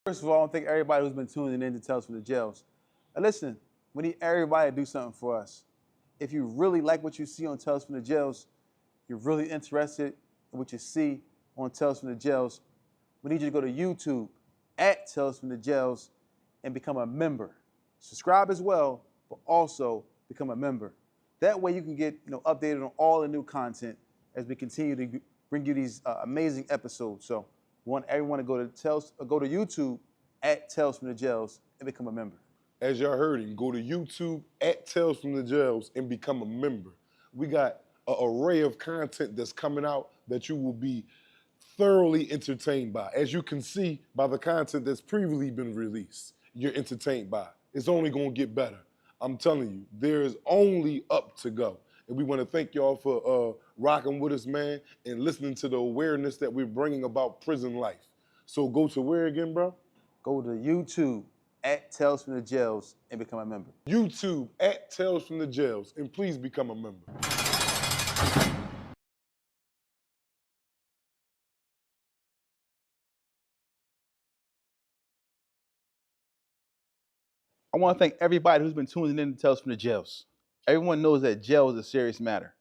First of all, I want to thank everybody who's been tuning in to Tales from the Jails. And listen, we need everybody to do something for us. If you really like what you see on Tales from the Jails, you're really interested in what you see on Tales from the Jails, we need you to go to YouTube at Tales from the Jails and become a member. Subscribe as well, but also become a member. That way you can get updated on all the new content as we continue to bring you these amazing episodes. So we want everyone to go to YouTube at Tales from the Jails and become a member. As y'all heard him, go to YouTube at Tales from the Jails and become a member. We got an array of content that's coming out that you will be thoroughly entertained by. As you can see by the content that's previously been released, you're entertained by. It's only gonna get better. I'm telling you, there's only up to go. And we wanna thank y'all for rocking with us, man, and listening to the awareness that we're bringing about prison life. So go to where again, bro? Go to YouTube at Tales from the Jails and become a member. YouTube at Tales from the Jails, and please become a member. I want to thank everybody who's been tuning in to Tales from the Jails. Everyone knows that jail is a serious matter.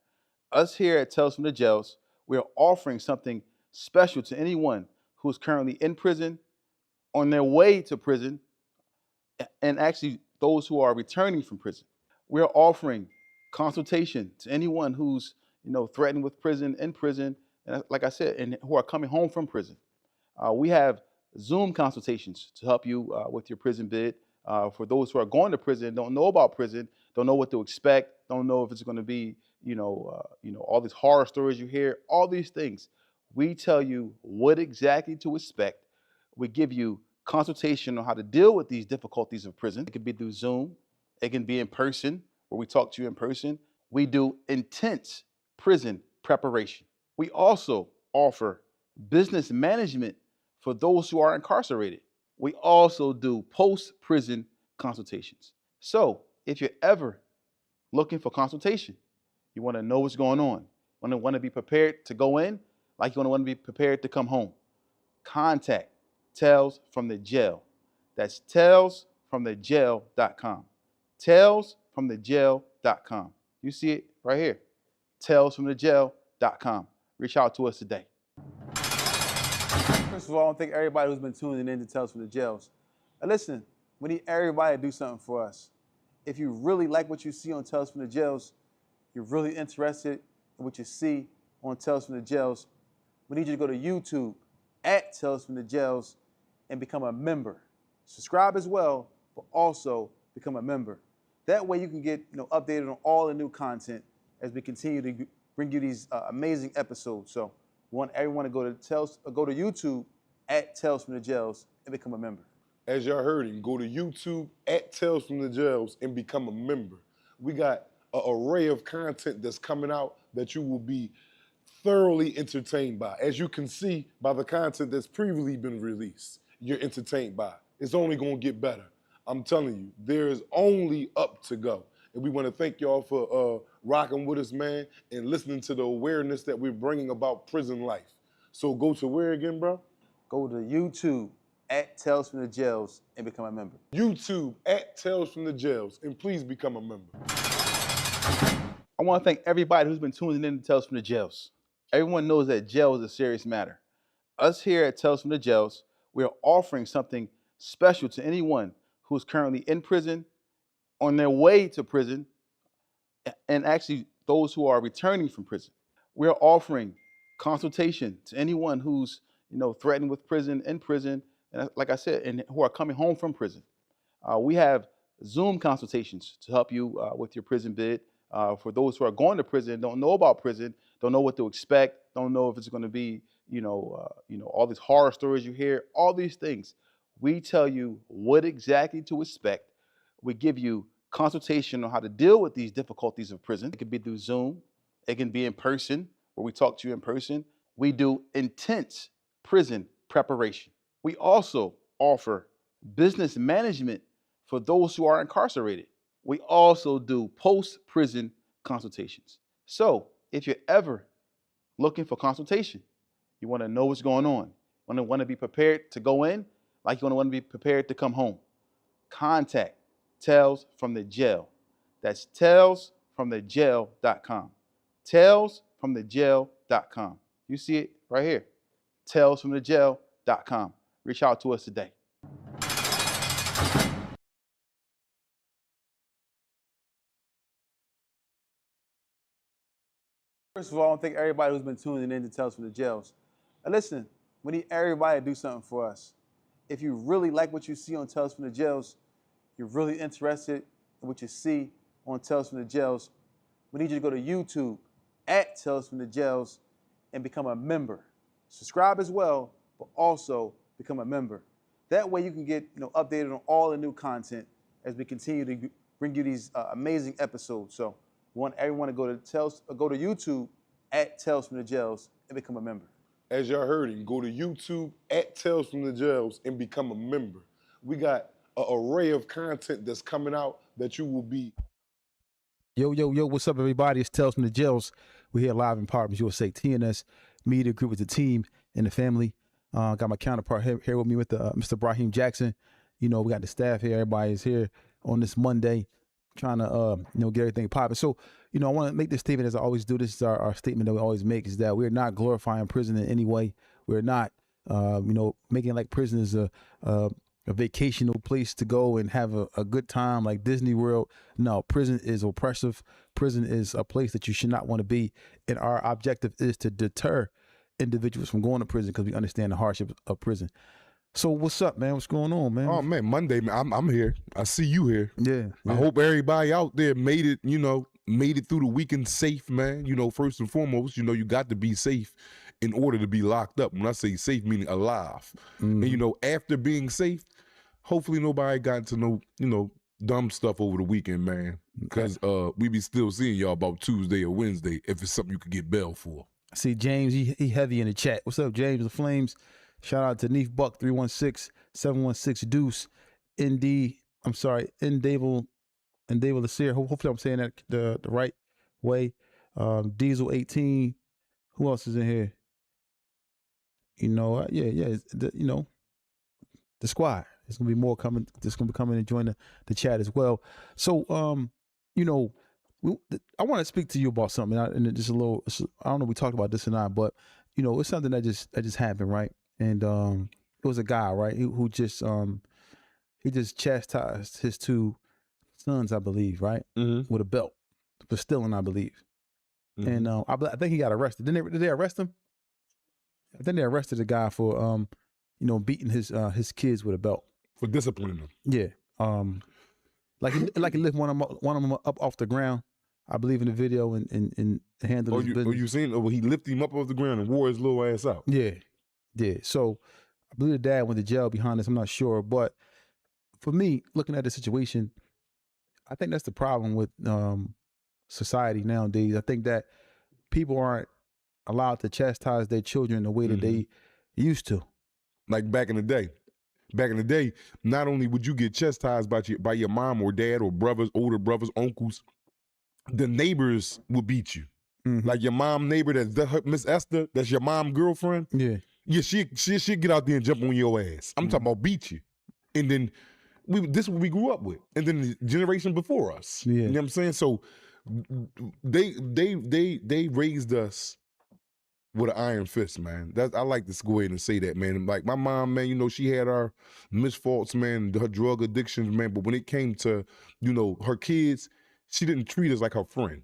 Us here at Tales from the Jails, we are offering something special to anyone who's currently in prison, on their way to prison, and actually those who are returning from prison. We are offering consultation to anyone who's threatened with prison, in prison, and like I said, and who are coming home from prison. We have Zoom consultations to help you with your prison bid. For those who are going to prison, don't know about prison, don't know what to expect, don't know if it's going to be, all these horror stories you hear, all these things. We tell you what exactly to expect. We give you consultation on how to deal with these difficulties of prison. It could be through Zoom. It can be in person, where we talk to you in person. We do intense prison preparation. We also offer business management for those who are incarcerated. We also do post-prison consultations. So if you're ever looking for consultation, you want to know what's going on, want to be prepared to go in, like you want to be prepared to come home, contact Tales from the Jail. That's talesfromthejail.com. Talesfromthejail.com. You see it right here. Talesfromthejail.com. Reach out to us today. First of all, I want to thank everybody who's been tuning in to Tales from the Jails. And listen, we need everybody to do something for us. If you really like what you see on Tales from the Jails, you're really interested in what you see on Tales from the Jails, we need you to go to YouTube at Tales from the Jails and become a member. Subscribe as well, but also become a member. That way you can get updated on all the new content as we continue to bring you these amazing episodes. So we want everyone to go to YouTube at Tales from the Jails and become a member. As y'all heard him, go to YouTube at Tales from the Jails and become a member. We got an array of content that's coming out that you will be thoroughly entertained by. As you can see by the content that's previously been released, you're entertained by. It's only gonna get better. I'm telling you, there's only up to go. And we want to thank y'all for rocking with us, man, and listening to the awareness that we're bringing about prison life. So go to where again, bro? Go to YouTube at Tales from the Jails and become a member. YouTube at Tales from the Jails, and please become a member. I want to thank everybody who's been tuning in to Tales from the Jails. Everyone knows that jail is a serious matter. Us here at Tales from the Jails, we are offering something special to anyone who's currently in prison, on their way to prison, and actually those who are returning from prison. We are offering consultation to anyone who's threatened with prison, in prison, and like I said, and who are coming home from prison. We have Zoom consultations to help you with your prison bid. For those who are going to prison, don't know about prison, don't know what to expect, don't know if it's going to be, all these horror stories you hear, all these things. We tell you what exactly to expect. We give you consultation on how to deal with these difficulties of prison. It could be through Zoom. It can be in person, where we talk to you in person. We do intense prison preparation. We also offer business management for those who are incarcerated. We also do post-prison consultations. So if you're ever looking for consultation, you want to know what's going on, want to be prepared to go in, like you're going to want to be prepared to come home. Contact Tales from the Jail. That's talesfromthejail.com. Talesfromthejail.com. You see it right here. Talesfromthejail.com. Reach out to us today. First of all, I want to thank everybody who's been tuning in to Tales from the Jails. Now listen, we need everybody to do something for us. If you really like what you see on Tales from the Jails, you're really interested in what you see on Tales from the Jails, we need you to go to YouTube at Tales from the Jails and become a member. Subscribe as well, but also become a member. That way you can get updated on all the new content as we continue to bring you these amazing episodes. So we want everyone to go to YouTube at Tales from the Jails and become a member. As y'all heard it, go to YouTube at Tales from the Jails and become a member. We got an array of content that's coming out that you will be. Yo, what's up, everybody? It's Tales from the Jails. We're here live in Partners USA TNS Media Group with the team and the family. Got my counterpart here with me with Mr. Brahim Jackson. We got the staff here. Everybody is here on this Monday trying to, get everything popping. So, I want to make this statement as I always do. This is our statement that we always make, is that we're not glorifying prison in any way. We're not, making like prison is a vacational place to go and have a good time like Disney World. No, prison is oppressive. Prison is a place that you should not want to be. And our objective is to deter individuals from going to prison because we understand the hardship of prison. So what's up, man? What's going on, man? Oh man, Monday, man, I'm here. I see you here. Yeah. I hope everybody out there made it through the weekend safe, man. First and foremost, you got to be safe in order to be locked up. When I say safe, meaning alive. Mhm. And after being safe, hopefully nobody got into no dumb stuff over the weekend, man. Because we be still seeing y'all about Tuesday or Wednesday if it's something you could get bail for. I see James, he heavy in the chat. What's up, James? The Flames. Shout out to Neef Buck 316-716 Deuce. Indable Lasir. Hopefully I'm saying that the right way. Diesel 18. Who else is in here? The squad. There's gonna be more coming. There's gonna be coming and join the chat as well. So I want to speak to you about something. And just a little. I don't know if we talked about this or not, but it's something that just happened, right? And it was a guy, right, who just he just chastised his two sons, I believe, right, with a belt for stealing, I believe. And I think he got arrested. Did they arrest him? I think they arrested the guy for beating his kids with a belt. For disciplining them. Yeah. Like he lifted one of them up off the ground, I believe, in the video, and handled his business. You seen? Oh, he lifted him up off the ground and wore his little ass out. Yeah. So I believe the dad went to jail behind this. I'm not sure, but for me, looking at the situation, I think that's the problem with society nowadays. I think that people aren't allowed to chastise their children the way that they used to. Like back in the day. Back in the day, not only would you get chastised by your mom or dad or brothers, older brothers, uncles, the neighbors would beat you. Like your mom neighbor, that's Miss Esther, that's your mom girlfriend. Yeah, she'll get out there and jump on your ass. I'm talking about beat you. And then this is what we grew up with. And then the generation before us. Yeah. You know what I'm saying? So they raised us with an iron fist, man. I like to go ahead and say that, man. Like my mom, man, she had our misfaults, man, her drug addictions, man. But when it came to, her kids, she didn't treat us like her friend.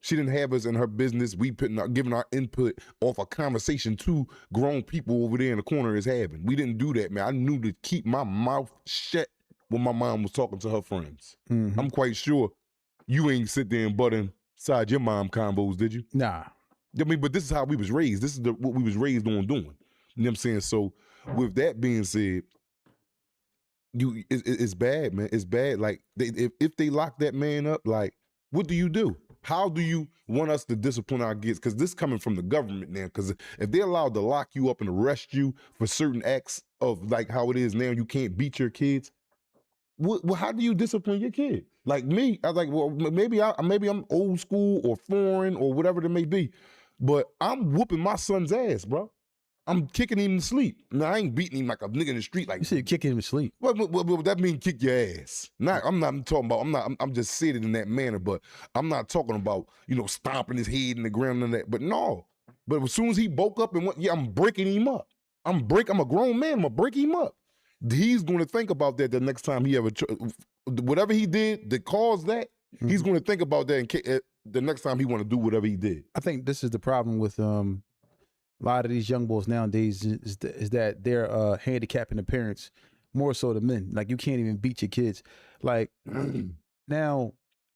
She didn't have us in her business. We giving our input off a conversation two grown people over there in the corner is having. We didn't do that, man. I knew to keep my mouth shut when my mom was talking to her friends. I'm quite sure you ain't sit there and butt inside your mom combos, did you? Nah. I mean, but this is how we was raised. This is what we was raised on doing. You know what I'm saying? So with that being said, it's bad, man. It's bad. Like if they lock that man up, like what do you do? How do you want us to discipline our kids? Because this coming from the government now. Because if they're allowed to lock you up and arrest you for certain acts of like how it is now, you can't beat your kids. Well, how do you discipline your kid? Like me, I was like, well, maybe I'm old school or foreign or whatever it may be, but I'm whooping my son's ass, bro. I'm kicking him to sleep. Now, I ain't beating him like a nigga in the street. Like You said you're kicking him to sleep. what that mean? Kick your ass? I'm not talking about. I'm just saying it in that manner. But I'm not talking about stomping his head in the ground and that. But no. But as soon as he woke up and went, yeah, I'm breaking him up. I'm a grown man. I'm gonna break him up. He's going to think about that the next time he ever whatever he did that caused that. He's going to think about that the next time he want to do whatever he did. I think this is the problem with a lot of these young boys nowadays is that they're handicapping the parents more so than men. Like you can't even beat your kids. Like now,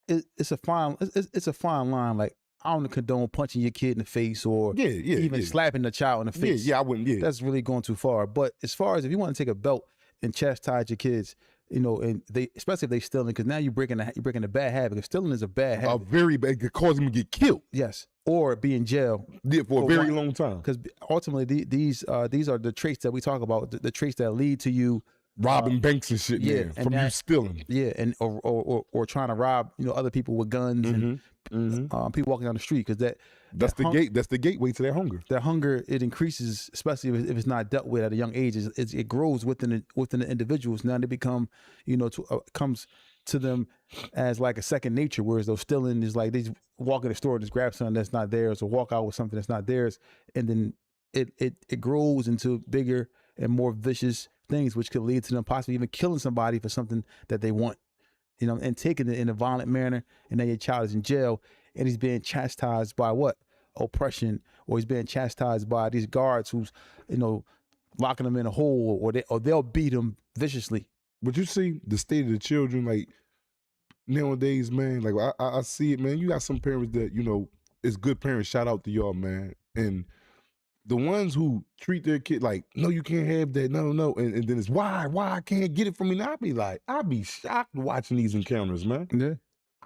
it's a fine line. Like I don't condone punching your kid in the face or even slapping the child in the face. I wouldn't. Yeah, that's really going too far. But as far as if you want to take a belt and chastise your kids, and they especially if they stealing, because now you're breaking a bad habit. Because stealing is a bad habit. A very bad. It could cause them to get killed. Yes, or be in jail. Yeah, for a very long time. Because ultimately, these are the traits that we talk about. The traits that lead to you robbing banks and shit. Yeah, man, from you stealing. Yeah, and or trying to rob other people with guns and people walking down the street. Because that's the gateway to their hunger. That hunger, it increases, especially if it's not dealt with at a young age. It grows within the individuals. Now they become, comes to them as like a second nature. Whereas those stealing is like they just walk in the store and just grab something that's not theirs, or walk out with something that's not theirs, and then it grows into bigger and more vicious things, which could lead to them possibly even killing somebody for something that they want, and taking it in a violent manner. And then your child is in jail and he's being chastised by what? Oppression, or he's being chastised by these guards who's, locking them in a hole, or they'll beat him viciously. But you see the state of the children, like nowadays, man. Like I see it, man. You got some parents that it's good parents. Shout out to y'all, man. And the ones who treat their kid like, no, you can't have that, no, and then it's why I can't get it from me. Now I'd be shocked watching these encounters, man. Yeah.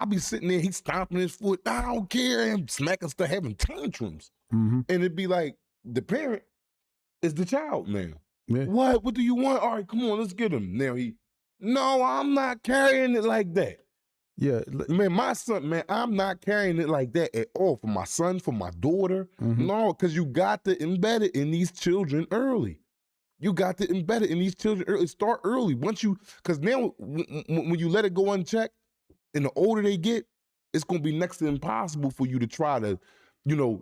I'll be sitting there, he's stomping his foot, I don't care, and smacking stuff, having tantrums. And it'd be like, the parent is the child now. Yeah. What do you want? All right, come on, let's get him. Now no, I'm not carrying it like that. Yeah. Man, my son, man, I'm not carrying it like that at all. For my son, for my daughter. No, because you got to embed it in these children early. You got to embed it in these children early. Start early. Because now when you let it go unchecked, and the older they get, it's going to be next to impossible for you to try to,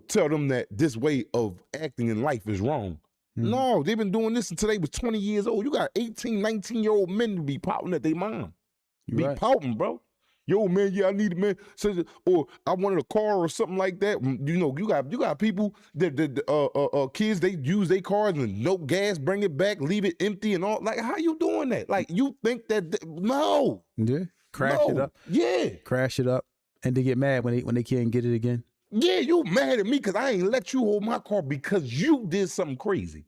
tell them that this way of acting in life is wrong. No, they've been doing this until they was 20 years old. You got 18, 19-year-old men to be pouting at their mom. Pouting, bro. Yo, man, yeah, I need it, man. Or I wanted a car or something like that. You got people that kids, they use their cars and no gas, bring it back, leave it empty and all. Like, how you doing that? Like, you think no. Yeah. Crash it up. Yeah. Crash it up. And they get mad when they can't get it again. Yeah, you mad at me because I ain't let you hold my car because you did something crazy.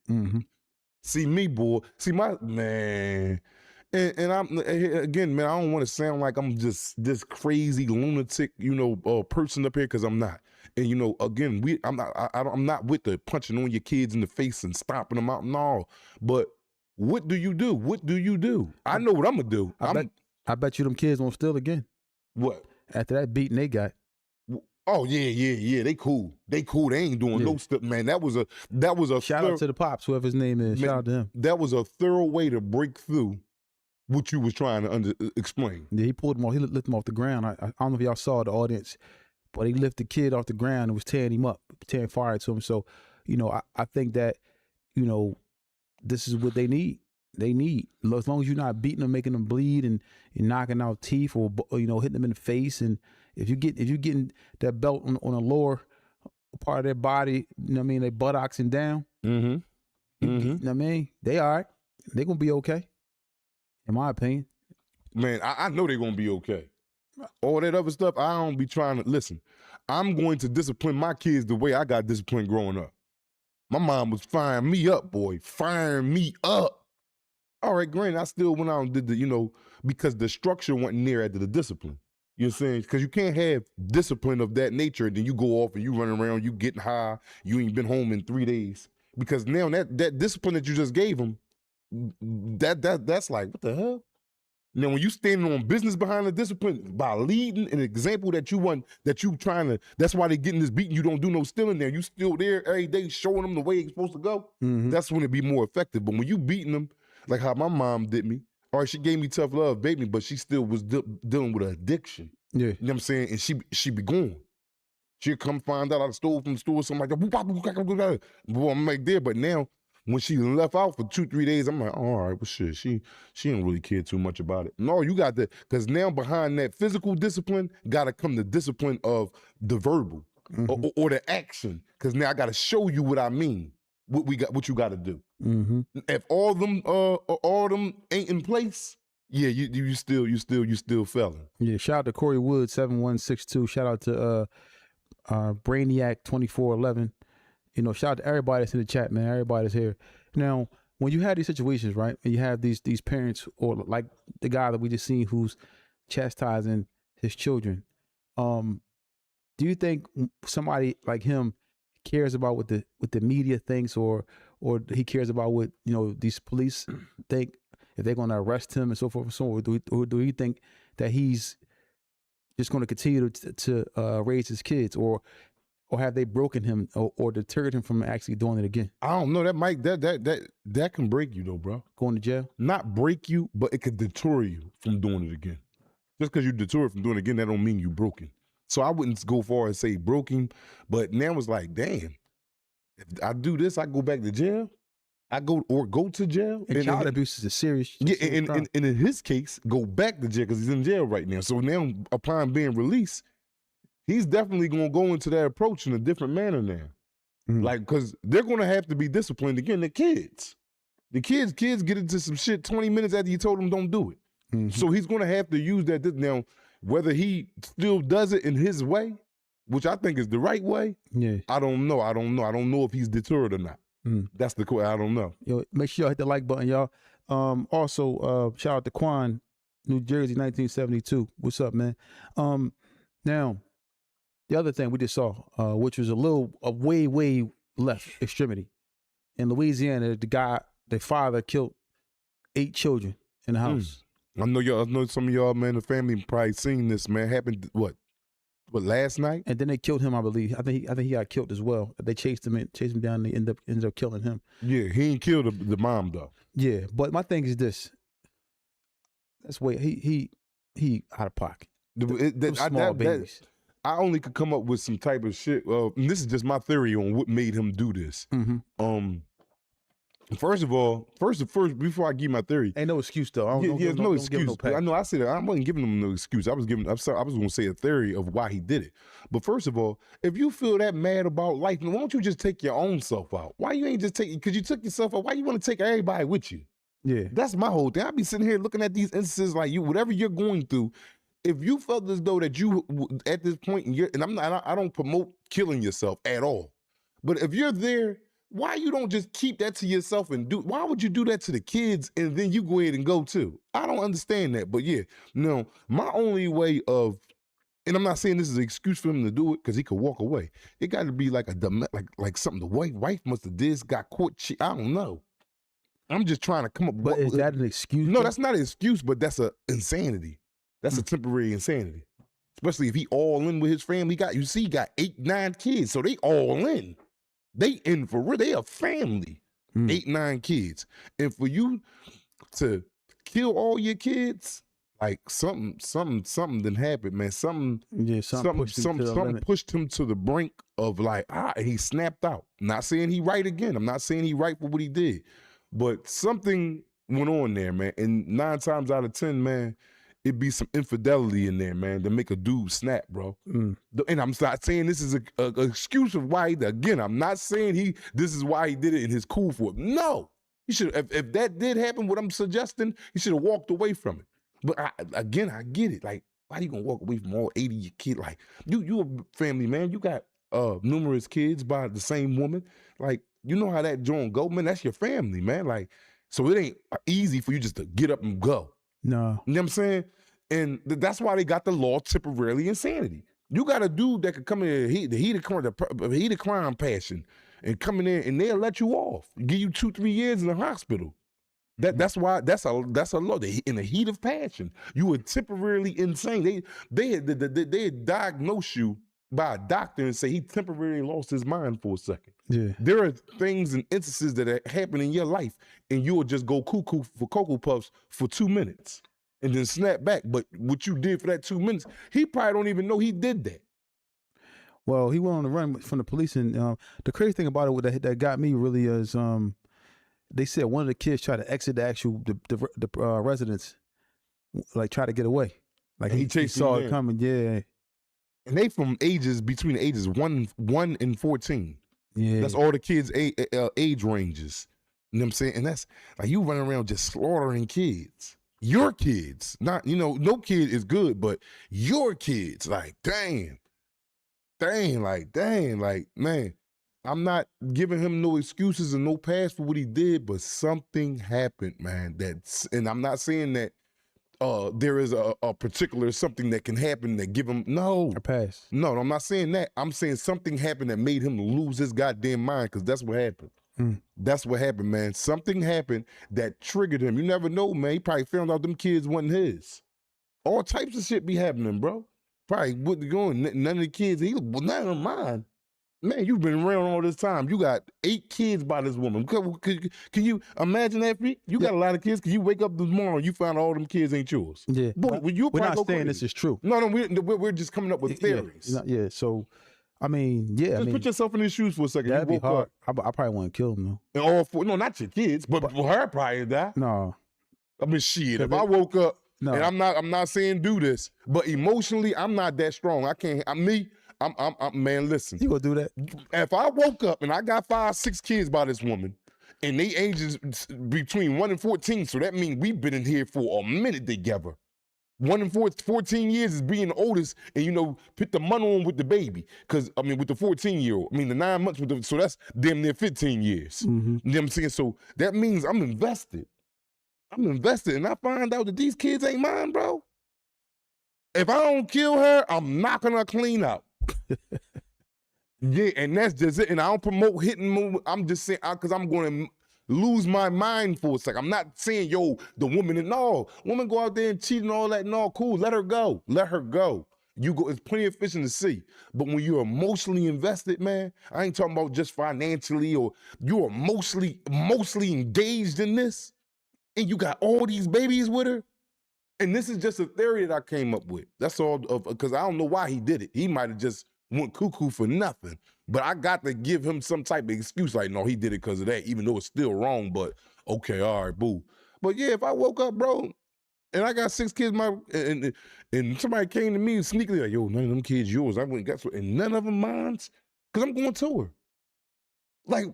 See me, boy. See my man. And I'm again, man, I don't want to sound like I'm just this crazy lunatic, person up here, because I'm not. And again, I'm not with the punching on your kids in the face and stomping them out. No. But what do you do? What do you do? I know what I'm gonna do. I bet you them kids won't steal again. What? After that beating they got. Oh yeah. They cool. They ain't doing no stuff, man. That was a shout out to the pops, whoever his name is. Man, shout out to him. That was a thorough way to break through what you was trying to explain. Yeah, he pulled him off. He lifted him off the ground. I don't know if y'all saw the audience, but he lifted the kid off the ground and was tearing him up, tearing fire to him. So, I think that, this is what they need. They need, as long as you're not beating them, making them bleed, and knocking out teeth, or hitting them in the face. And if you're getting that belt on a lower part of their body, their buttocks and down. They all right. They gonna be okay, in my opinion. Man, I know they're gonna be okay. All that other stuff, I don't be trying to listen. I'm going to discipline my kids the way I got disciplined growing up. My mom was firing me up, boy, firing me up. All right, granted, I still went out and did because the structure wasn't near after the discipline. You know what I'm saying? Because you can't have discipline of that nature, and then you go off and you run around, you getting high, you ain't been home in 3 days. Because now that discipline that you just gave them, that's like, what the hell? Now, when you standing on business behind the discipline by leading an example that you want, that you trying to, that's why they getting this beating. You don't do no stealing there. You still there every day showing them the way it's supposed to go. That's when it be more effective. But when you beating them, like how my mom did me, all right, she gave me tough love, baby, but she still was dealing with an addiction. Yeah. You know what I'm saying? And she be gone. She'll come find out I stole from the store, something like that. Boy, I'm like there, but now, when she left out for 2-3 days, I'm like, oh, all right, well, shit, she didn't really care too much about it. No, you got that, because now behind that physical discipline, got to come the discipline of the verbal or the action, because now I got to show you what I mean, what you got to do. If all them ain't in place, yeah, you still felon. Yeah, shout out to Corey Wood 7162. Shout out to Brainiac 2411. You know, shout out to everybody that's in the chat, man. Everybody that's here. Now, when you have these situations, right, and you have these parents, or like the guy that we just seen who's chastising his children, do you think somebody like him cares about what the media thinks, or he cares about what, you know, these police think, if they're going to arrest him and so forth and so on? Or do you think that he's just going to continue to raise his kids, or have they broken him or deterred him from actually doing it again? I don't know. That can break you though, bro. Going to jail? Not break you, but it could deter you from doing it again. Just because you deter from doing it again, that don't mean you broken. So I wouldn't go far as say broken, but now it's like, damn, if I do this, I go back to jail. I go to jail. And child abuse is a serious. Yeah, serious and in his case, go back to jail because he's in jail right now. So now, upon being released, he's definitely gonna go into that approach in a different manner now. Like, because they're gonna have to be disciplined again. The kids get into some shit 20 minutes after you told them don't do it. So he's gonna have to use that now. Whether he still does it in his way, which I think is the right way, I don't know. I don't know if he's deterred or not. That's the question. I don't know. Yo, make sure y'all hit the like button, y'all. Also, shout out to Quan, New Jersey, 1972. What's up, man? Now, the other thing we just saw, which was a way left extremity. In Louisiana, the father killed 8 children in the house. I know some of y'all, man, the family probably seen this, man. Happened what last night? And then they killed him, I believe. I think he got killed as well. They chased him down, and they ended up killing him. Yeah, he ain't killed the mom though. Yeah, but my thing is this. That's way he out of pocket. Small babies. I only could come up with some type of shit. And this is just my theory on what made him do this. First of all, before I give my theory, ain't no excuse though. No excuse. I know I said that. I wasn't giving him no excuse. I was going to say a theory of why he did it. But first of all, if you feel that mad about life, why don't you just take your own self out? Why you ain't just take? Because you took yourself out. Why you want to take everybody with you? Yeah, that's my whole thing. I be sitting here looking at these instances like whatever you're going through. If you felt as though that you at this point I don't promote killing yourself at all, but if you're there, why you don't just keep that to yourself and why would you do that to the kids and then you go ahead and go too? I don't understand that, but yeah, no, my only way of, and I'm not saying this is an excuse for him to do it because he could walk away. It got to be like like something the wife must have did, got caught. I don't know. I'm just trying to come up. But is that an excuse? No, that's not an excuse, but that's a insanity. That's a temporary insanity. Especially if he all in with his family. He got 8, 9 kids, so they all in. They in for real. They a family. 8, 9 kids. And for you to kill all your kids, like something didn't happen, man. Something pushed him to the brink of like, and he snapped out. I'm not saying he right again. I'm not saying he right for what he did. But something went on there, man. And 9 times out of 10, man, it'd be some infidelity in there, man, to make a dude snap, bro. And I'm not saying this is a excuse of why again, I'm not saying this is why he did it and he's cool for it. No. He should, if that did happen, what I'm suggesting, he should have walked away from it. But I get it. Like, why you gonna walk away from all 80 of your kids? Like, you a family, man. You got numerous kids by the same woman. Like, you know how that joint go, man. That's your family, man. Like, so it ain't easy for you just to get up and go. No. You know what I'm saying? And that's why they got the law temporarily insanity. You got a dude that could come in the heated crime passion and come in there and they'll let you off. Give you 2-3 years in the hospital. That's why that's a law. In the heat of passion, you were temporarily insane. They had diagnosed you by a doctor and say he temporarily lost his mind for a second. Yeah. There are things and instances that happen in your life, and you'll just go cuckoo for Cocoa Puffs for 2 minutes and then snap back. But what you did for that 2 minutes, he probably don't even know he did that. Well, he went on the run from the police, and the crazy thing about it that got me really is they said one of the kids tried to exit the residence, like try to get away. Like And he saw it coming. Yeah. And they from between the ages 1 and 14. Yeah. That's all the kids' age ranges. You know what I'm saying? And that's like you running around just slaughtering kids. Your kids. Not, no kid is good, but your kids. Like, dang, man. I'm not giving him no excuses and no pass for what he did, but something happened, man. And I'm not saying that there is a particular something that can happen that give him a pass. No, I'm not saying that. I'm saying something happened that made him lose his goddamn mind, because that's what happened. That's what happened, man. Something happened that triggered him. You never know, man. He probably found out them kids wasn't his. All types of shit be happening, bro. Probably wasn't going. None of the kids, none of mine. Man, you've been around all this time. You got 8 kids by this woman. Can you imagine that, Freak? You got a lot of kids. Can you wake up tomorrow and you find all them kids ain't yours? Yeah. Boy, we're not saying this is true. No, we're just coming up with theories. Yeah. So, I mean, Just put yourself in his shoes for a second. That'd be hard. I probably want to kill him, though. And all 4, no, not your kids, but her probably die. No. I mean, shit. If I woke up, no. And I'm not saying do this, but emotionally, I'm not that strong. I can't. Man, listen. You gonna do that? If I woke up and I got 5, 6 kids by this woman, and they ages between 1 and 14, so that means we've been in here for a minute together. 1 and 14 years is being the oldest, and put the money on with the baby, with the 14-year-old. The 9 months so that's damn near 15 years. Mm-hmm. You know what I'm saying? So that means I'm invested. And I find out that these kids ain't mine, bro. If I don't kill her, I'm knocking her clean out. Yeah, and that's just it. And I don't promote hitting move. I'm just saying, because I'm going to lose my mind for a second. I'm not saying, the woman, no. Woman go out there and cheat and all that. No, cool. Let her go. You go. There's plenty of fish in the sea. But when you're emotionally invested, man, I ain't talking about just financially, or you're mostly engaged in this, and you got all these babies with her. And this is just a theory that I came up with. That's all, because I don't know why he did it. He might have just went cuckoo for nothing. But I got to give him some type of excuse, like, no, he did it because of that, even though it's still wrong, but okay, all right, boo. But yeah, if I woke up, bro, and I got 6 kids, and somebody came to me and sneakily like, none of them kids yours. I went and got some, and none of them mine's, because I'm going to her. Like,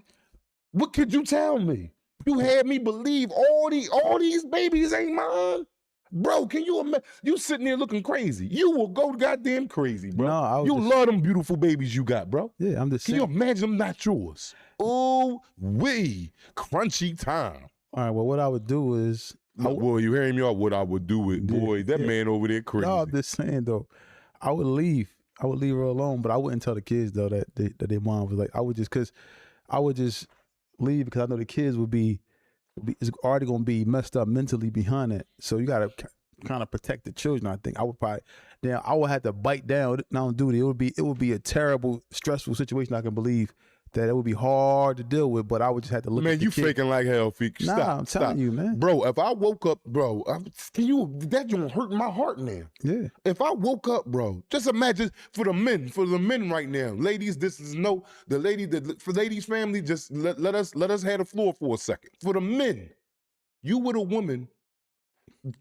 what could you tell me? You had me believe all these babies ain't mine? Bro, can you imagine? You sitting there looking crazy. You will go goddamn crazy, bro. No, you love them beautiful babies you got, bro. Yeah, I'm just saying. Can you imagine them not yours? Oh, crunchy time. All right, well, what I would do is... Boy, you hearing me out? What I would do it, boy. That man over there crazy. No, I'm just saying, though. I would leave her alone, but I wouldn't tell the kids, though, that their mom was like... I would just leave, because I know the kids is already going to be messed up mentally behind it. So you got to kind of protect the children, I think. I would have to bite down. Now do it. It would be a terrible, stressful situation. I can believe that it would be hard to deal with, but I would just have to look at the Man, you kid. faking like hell, Feek. Nah, Stop, I'm telling you, man. Bro, if I woke up, bro, that gonna hurt my heart now. Yeah. If I woke up, bro, just imagine for the men right now. Ladies, for ladies' family, just let us have the floor for a second. For the men, you with a woman,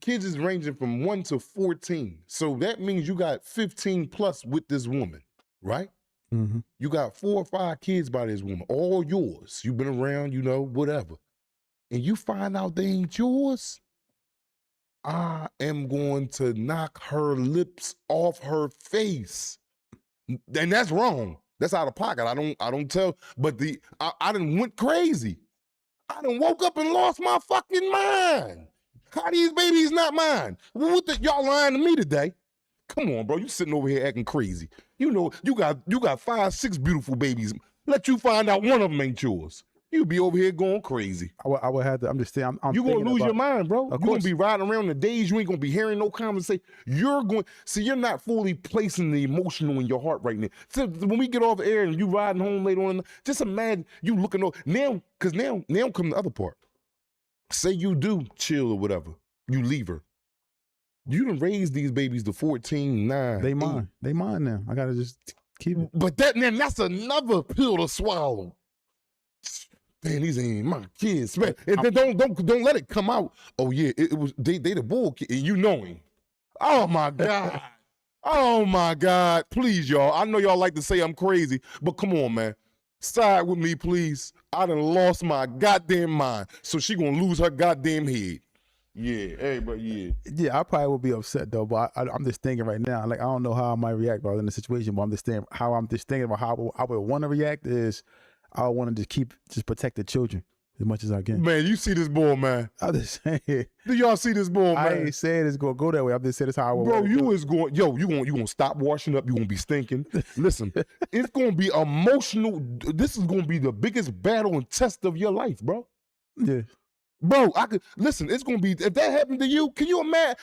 kids is ranging from 1 to 14. So that means you got 15 plus with this woman, right? Mm-hmm. You got 4 or 5 kids by this woman, all yours. You've been around, whatever. And you find out they ain't yours, I am going to knock her lips off her face. And that's wrong. That's out of pocket. I don't tell, but I done went crazy. I done woke up and lost my fucking mind. How these babies not mine? Y'all lying to me today? Come on, bro. You sitting over here acting crazy. You got 5, 6 beautiful babies. Let you find out one of them ain't yours. You be over here going crazy. I would have to. I'm just saying. I'm You're gonna thinking lose your about- mind, bro. You're Of gonna course. be riding around the days you ain't gonna be hearing no conversation. You're not fully placing the emotional in your heart right now. So when we get off air and you riding home later on, just imagine you looking over now, because now come the other part. Say you do chill or whatever, you leave her. You done raise these babies to 14, 9. They 8. mine. They mine now. I gotta just keep it. But that's another pill to swallow. Man, these ain't my kids, man. And then don't let it come out. Oh yeah, it was they the bull kid, and you know him. Oh my God. Oh my God. Please, y'all. I know y'all like to say I'm crazy, but come on, man. Side with me, please. I done lost my goddamn mind. So she gonna lose her goddamn head. Yeah, everybody, yeah. Yeah, I probably would be upset though, but I'm just thinking right now. Like I don't know how I might react if I was in the situation, but I'm just thinking about how I would want to react is I want to just protect the children as much as I can. Man, you see this boy, man. I'm just saying. Do y'all see this boy, I man? ain't saying it's gonna go that way. I'm just saying it's how I would. Bro, want you to. is going, you gonna stop washing up. You gonna be stinking. Listen, it's gonna be emotional. This is gonna be the biggest battle and test of your life, bro. Yeah. Bro, listen, it's gonna be, if that happened to you, can you imagine?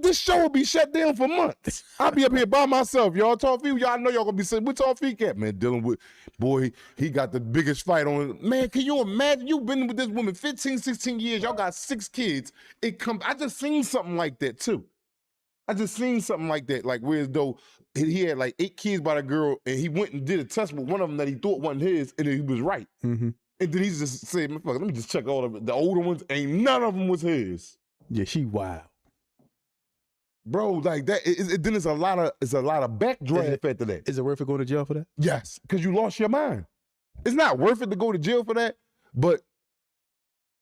This show will be shut down for months. I'll be up here by myself. Y'all talk feet, y'all know y'all gonna be saying, what's all feet cat, man? Dealing with, boy, he got the biggest fight on. Man, can you imagine? You've been with this woman 15, 16 years, y'all got 6 kids. I just seen something like that too. Like whereas though he had like 8 kids by the girl, and he went and did a test with one of them that he thought wasn't his, and he was right. Mm-hmm. And then he just said, "Man, fuck, let me just check all of it. The older ones, ain't none of them was his." Yeah, she wild. Bro, like that. Then it's a lot of backdraft after that. Is it worth it going to jail for that? Yes, because you lost your mind. It's not worth it to go to jail for that, but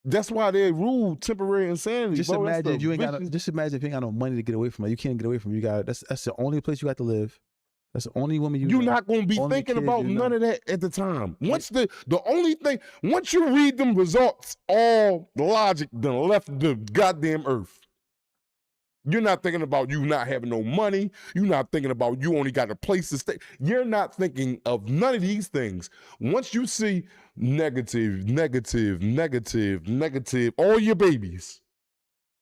that's why they rule temporary insanity. Just bro. imagine if you ain't got. Just imagine if you ain't got no money to get away from her. You can't get away from her. You got. That's the only place you got to live. That's the only woman you. You're know. not gonna be Only thinking kid about you know. none of that at the time. Once once you read them results, all logic done left the goddamn earth. You're not thinking about you not having no money. You're not thinking about you only got a place to stay. You're not thinking of none of these things. Once you see negative, all your babies,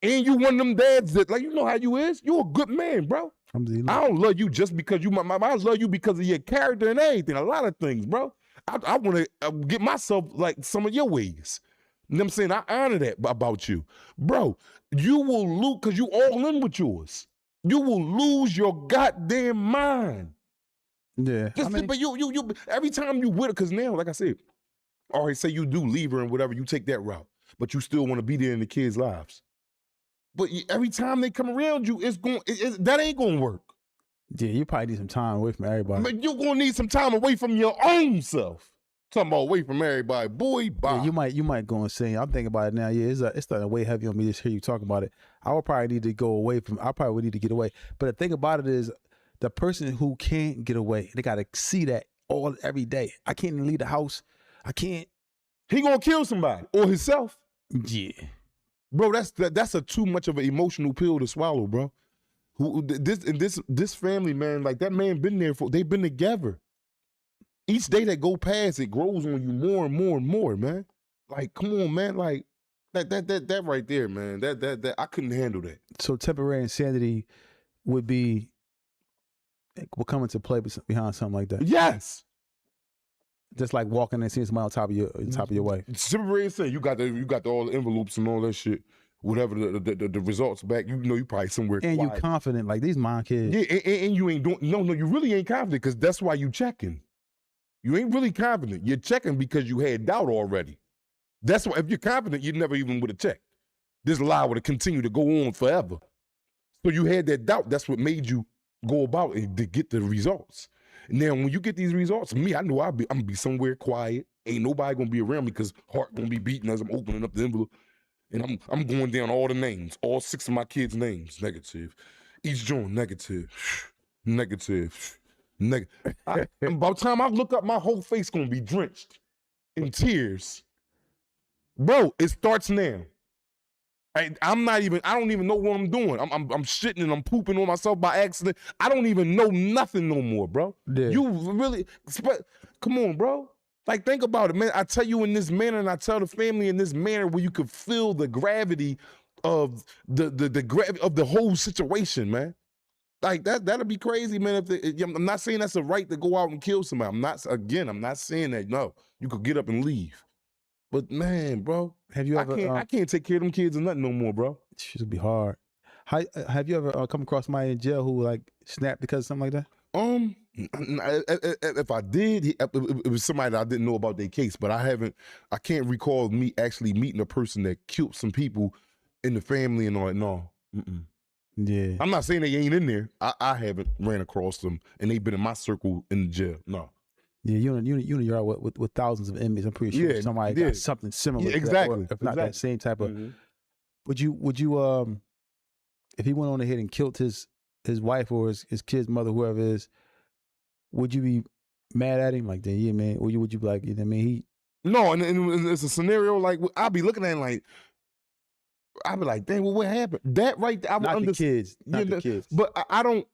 and you one of them dads that, like, you know how you is, you a good man, bro. I don't love you just because you I love you because of your character and everything. A lot of things, bro. I want to get myself like some of your ways. You know what I'm saying? I honor that about you. Bro, you will lose, because you all in with yours. You will lose your goddamn mind. Yeah. But you every time you with her, because now, like I said, all right, say you do leave her and whatever, you take that route, but you still want to be there in the kids' lives. But every time they come around you, that ain't gonna work. Yeah, you probably need some time away from everybody. But you're gonna need some time away from your own self. Talking about away from everybody, boy. Bye. Yeah, you might go insane. I'm thinking about it now. Yeah, it's starting to weigh heavy on me just hear you talking about it. I would probably need to go away from. I probably would need to get away. But the thing about it is, the person who can't get away, they gotta see that every day. I can't even leave the house. I can't. He gonna kill somebody or himself. Yeah. Bro, that's a too much of an emotional pill to swallow, bro. This family, man, like that man been there they've been together. Each day that go past, it grows on you more and more and more, man. Like, come on, man, like that right there, man. That I couldn't handle that. So temporary insanity would come into play behind something like that. Yes. Just like walking and seeing somebody on top of your wife. Temporary insanity. You got all the envelopes and all that shit. Whatever the results back, you know you probably somewhere. And quiet. you confident, like these my kids. Yeah, and you ain't doing you really ain't confident, because that's why you checking. You ain't really confident. You're checking because you had doubt already. That's why if you're confident, you never even would have checked. This lie would have continued to go on forever. So you had that doubt. That's what made you go about it to get the results. Now, when you get these results, me, I know I'm gonna be somewhere quiet. Ain't nobody gonna be around me because heart gonna be beating as I'm opening up the envelope. And I'm going down all the names, all 6 of my kids' names, negative. Each joint, negative. And by the time I look up, my whole face gonna be drenched in tears. Bro, it starts now. I don't even know what I'm doing. I'm shitting and I'm pooping on myself by accident. I don't even know nothing no more, bro. Yeah. You really, come on, bro. Like, think about it, man. I tell you in this manner, and I tell the family in this manner where you could feel the gravity of the gravity of the whole situation, man. Like that'd be crazy, man. I'm not saying that's a right to go out and kill somebody. I'm not saying that. No, you could get up and leave. But man, bro, Have you ever? I can't take care of them kids or nothing no more, bro. Should be hard. Have you ever come across somebody in jail who like snapped because of something like that? If I did, it was somebody that I didn't know about their case, but I can't recall me actually meeting a person that killed some people in the family and all that. No. Yeah. I'm not saying they ain't in there. I haven't ran across them and they've been in my circle in the jail. No. Yeah, you're out with thousands of inmates. I'm pretty sure somebody got something similar. Yeah, to exactly. That, or if not that same type of. Would you if he went on ahead and killed his wife or his kid's mother, whoever it is, would you be mad at him? Like, yeah, man. Or would you be like, you know what I mean? No, and it's a scenario like I'll be looking at him like, I'll be like, dang, well, what happened? That right there, I would understand. Not the kids. But I don't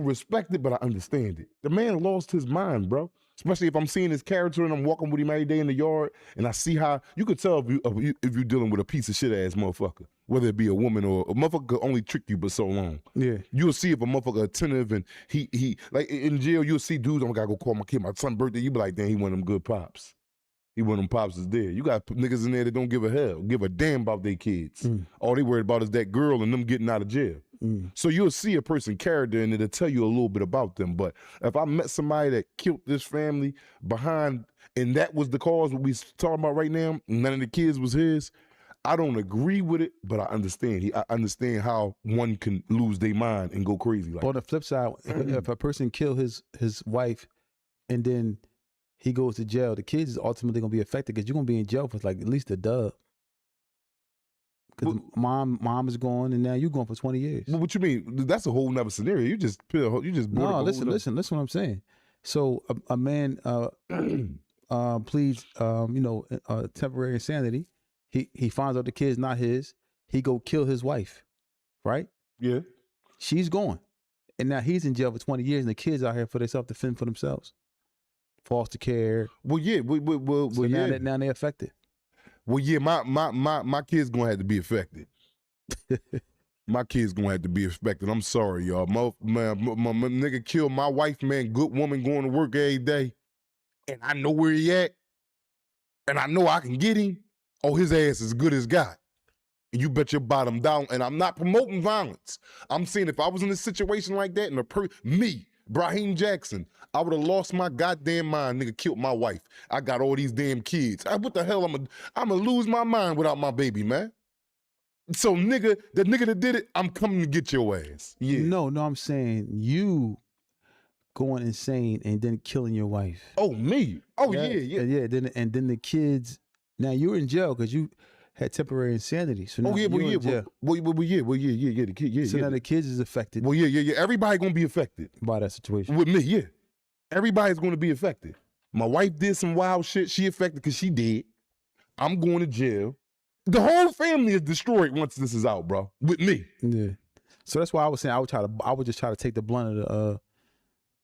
respect it, but I understand it. The man lost his mind, bro. Especially if I'm seeing his character and I'm walking with him every day in the yard, and I see how you could tell if you're dealing with a piece of shit ass motherfucker, whether it be a woman or a motherfucker could only trick you but so long. Yeah, you'll see if a motherfucker attentive and he like in jail, you'll see dudes. I gotta go call my kid, my son's birthday. You be like, damn, he one of them good pops. He one of them pops is there. You got niggas in there that don't give a damn about their kids. All they worried about is that girl and them getting out of jail. So you'll see a person's character and it'll tell you a little bit about them. But if I met somebody that killed this family behind, and that was the cause what we talking about right now, none of the kids was his, I don't agree with it, but I understand. I understand how one can lose their mind and go crazy. Like, on the flip side, if a person killed his wife and then he goes to jail, the kids is ultimately gonna be affected because you're gonna be in jail for like at least a dub. Because mom is gone and now you're going for 20 years. What you mean? That's a whole nother scenario. You just no. Listen what I'm saying. So a man pleads temporary insanity. He finds out the kid's not his. He go kill his wife, right? Yeah. She's gone, and now he's in jail for 20 years, and the kids out here for themselves to fend for themselves. Foster care. Well, yeah. So now they're affected. Well, yeah, my kid's gonna have to be affected. My kid's gonna have to be affected. I'm sorry, y'all. My nigga killed my wife, man. Good woman going to work every day, and I know where he at, and I know I can get him. Oh, his ass is good as God. And you bet your bottom down. And I'm not promoting violence. I'm saying if I was in a situation like that, and me, Brahim Jackson, I would have lost my goddamn mind. Nigga killed my wife. I got all these damn kids. What the hell? I'm gonna lose my mind without my baby, man. So the nigga that did it, I'm coming to get your ass. Yeah. No, I'm saying you going insane and then killing your wife. Oh, me? Oh, yeah. Yeah. Then the kids. Now you're in jail because you had temporary insanity. So now yeah. The kid, yeah. So now the kids is affected. Well, yeah. Everybody gonna be affected by that situation. With me, yeah. Everybody's gonna be affected. My wife did some wild shit. She affected because she did. I'm going to jail. The whole family is destroyed once this is out, bro. With me. Yeah. So that's why I was saying I would just try to take the blunt of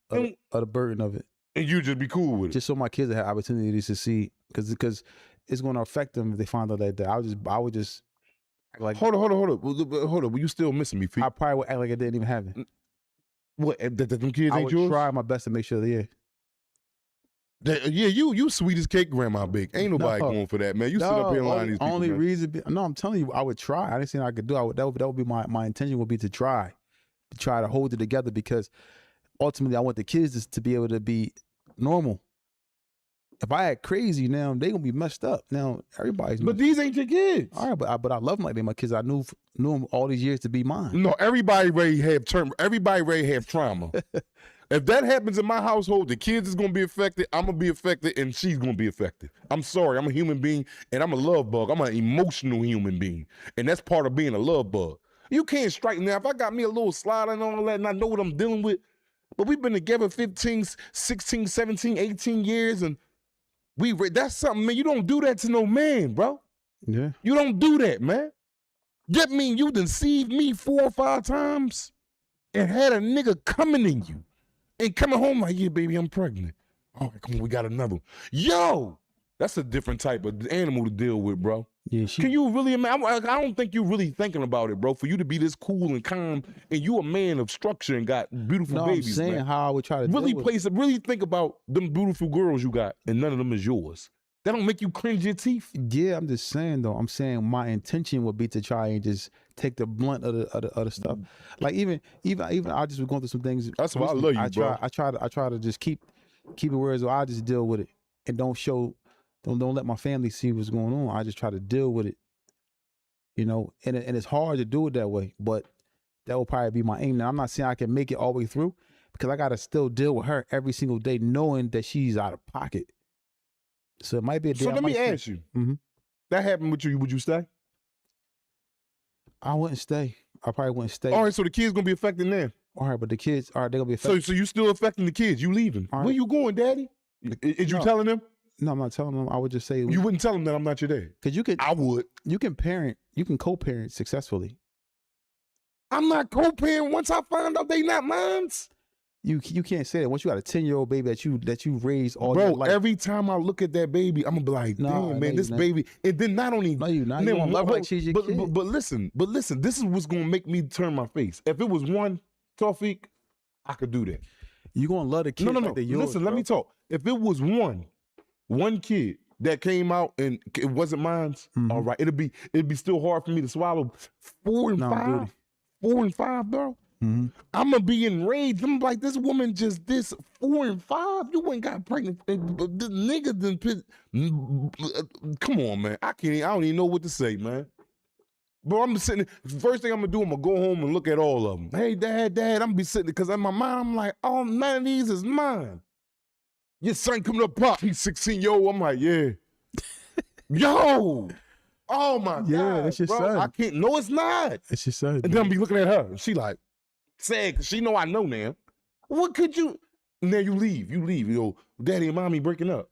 the burden of it. And you just be cool with it. Just so my kids have opportunities to see, because it's going to affect them if they find out that I would just act like. Hold on. Were you still missing me, Pete? I probably would act like I didn't even have it. What? That them kids ain't yours? I would try my best to make sure they're. Yeah, you sweet as cake, Grandma Big. Ain't nobody going for that, man. You sit up here and lie to these people. Only reason, I'm telling you, I would try. I didn't say I could do. That would be my intention. Would be to try to hold it together, because ultimately I want the kids to be able to be normal. If I act crazy now, they gonna be messed up. Now everybody's. But these ain't your kids. All right, but I love them like they're my kids. I knew them all these years to be mine. No, everybody ready have trauma. If that happens in my household, the kids is gonna be affected. I'm gonna be affected, and she's gonna be affected. I'm sorry, I'm a human being, and I'm a love bug. I'm an emotional human being, and that's part of being a love bug. You can't strike now. If I got me a little slide and all that, and I know what I'm dealing with, but we've been together 15, 16, 17, 18 years, and that's something, man. You don't do that to no man, bro. Yeah. You don't do that, man. That mean you deceived me 4 or 5 times and had a nigga coming in you and coming home like, yeah, baby, I'm pregnant. All right, come on, we got another one. Yo, that's a different type of animal to deal with, bro. Yeah, she. Can you really imagine? I don't think you're really thinking about it, bro. For you to be this cool and calm, and you a man of structure and got beautiful No, babies, I'm saying man. how I would try to Really deal with it. really think about them beautiful girls you got, and none of them is yours. That don't make you cringe your teeth. Yeah, I'm just saying though. I'm saying my intention would be to try and just take the blunt of the other stuff. Like even I just was going through some things. That's why I recently. love you, bro. I try to just keep it whereas I just deal with it and don't let my family see what's going on. I just try to deal with it, you know. And it's hard to do it that way, but that will probably be my aim. Now I'm not saying I can make it all the way through because I gotta still deal with her every single day, knowing that she's out of pocket. So it might be a day. So let me ask you, that happened with you, would you stay? I wouldn't stay. I probably wouldn't stay. All right, so the kids gonna be affected now. All right, but the kids, all right, they're gonna be affected. So you still affecting the kids? You leaving? All right. Where you going, Daddy? Is you No. telling them? No, I'm not telling them. I would just say You wouldn't tell them that I'm not your dad. because you I would. can co-parent successfully. I'm not co-parent once I find out they not mines. You can't say that once you got a 10-year-old baby that you raised all your Bro, life. every time I look at that baby, I'm gonna be like, No, damn, no, man, you this not. baby. And then not only No, you not. You then gonna love her like she's your but, kid. but listen, this is what's gonna make me turn my face. If it was one Tawfiq, I could do that. You gonna love the kid. No. Like they're yours, Listen, let bro. me talk. If it was one kid that came out and it wasn't mine, all right, it'd be still hard for me to swallow. 4 and No, 5, dude. 4 and 5, bro. I'm gonna be enraged. I'm like, this woman just this 4 and 5. You ain't got pregnant. But this nigga done come on, man. I don't even know what to say, man. Bro, I'm sitting. First thing I'm gonna do, I'm gonna go home and look at all of them. Hey, Dad, I'm gonna be sitting because in my mind, I'm like, oh, none of these is mine. Your son coming up, pop. He's 16, yo. I'm like, yeah. Yo. Oh my God. Yeah, that's your bro. son. I can't. No, it's not. It's your son. And then I'm be looking at her. And she like, sad, because she know I know now. What could you? And then you leave. You go, Daddy and Mommy breaking up.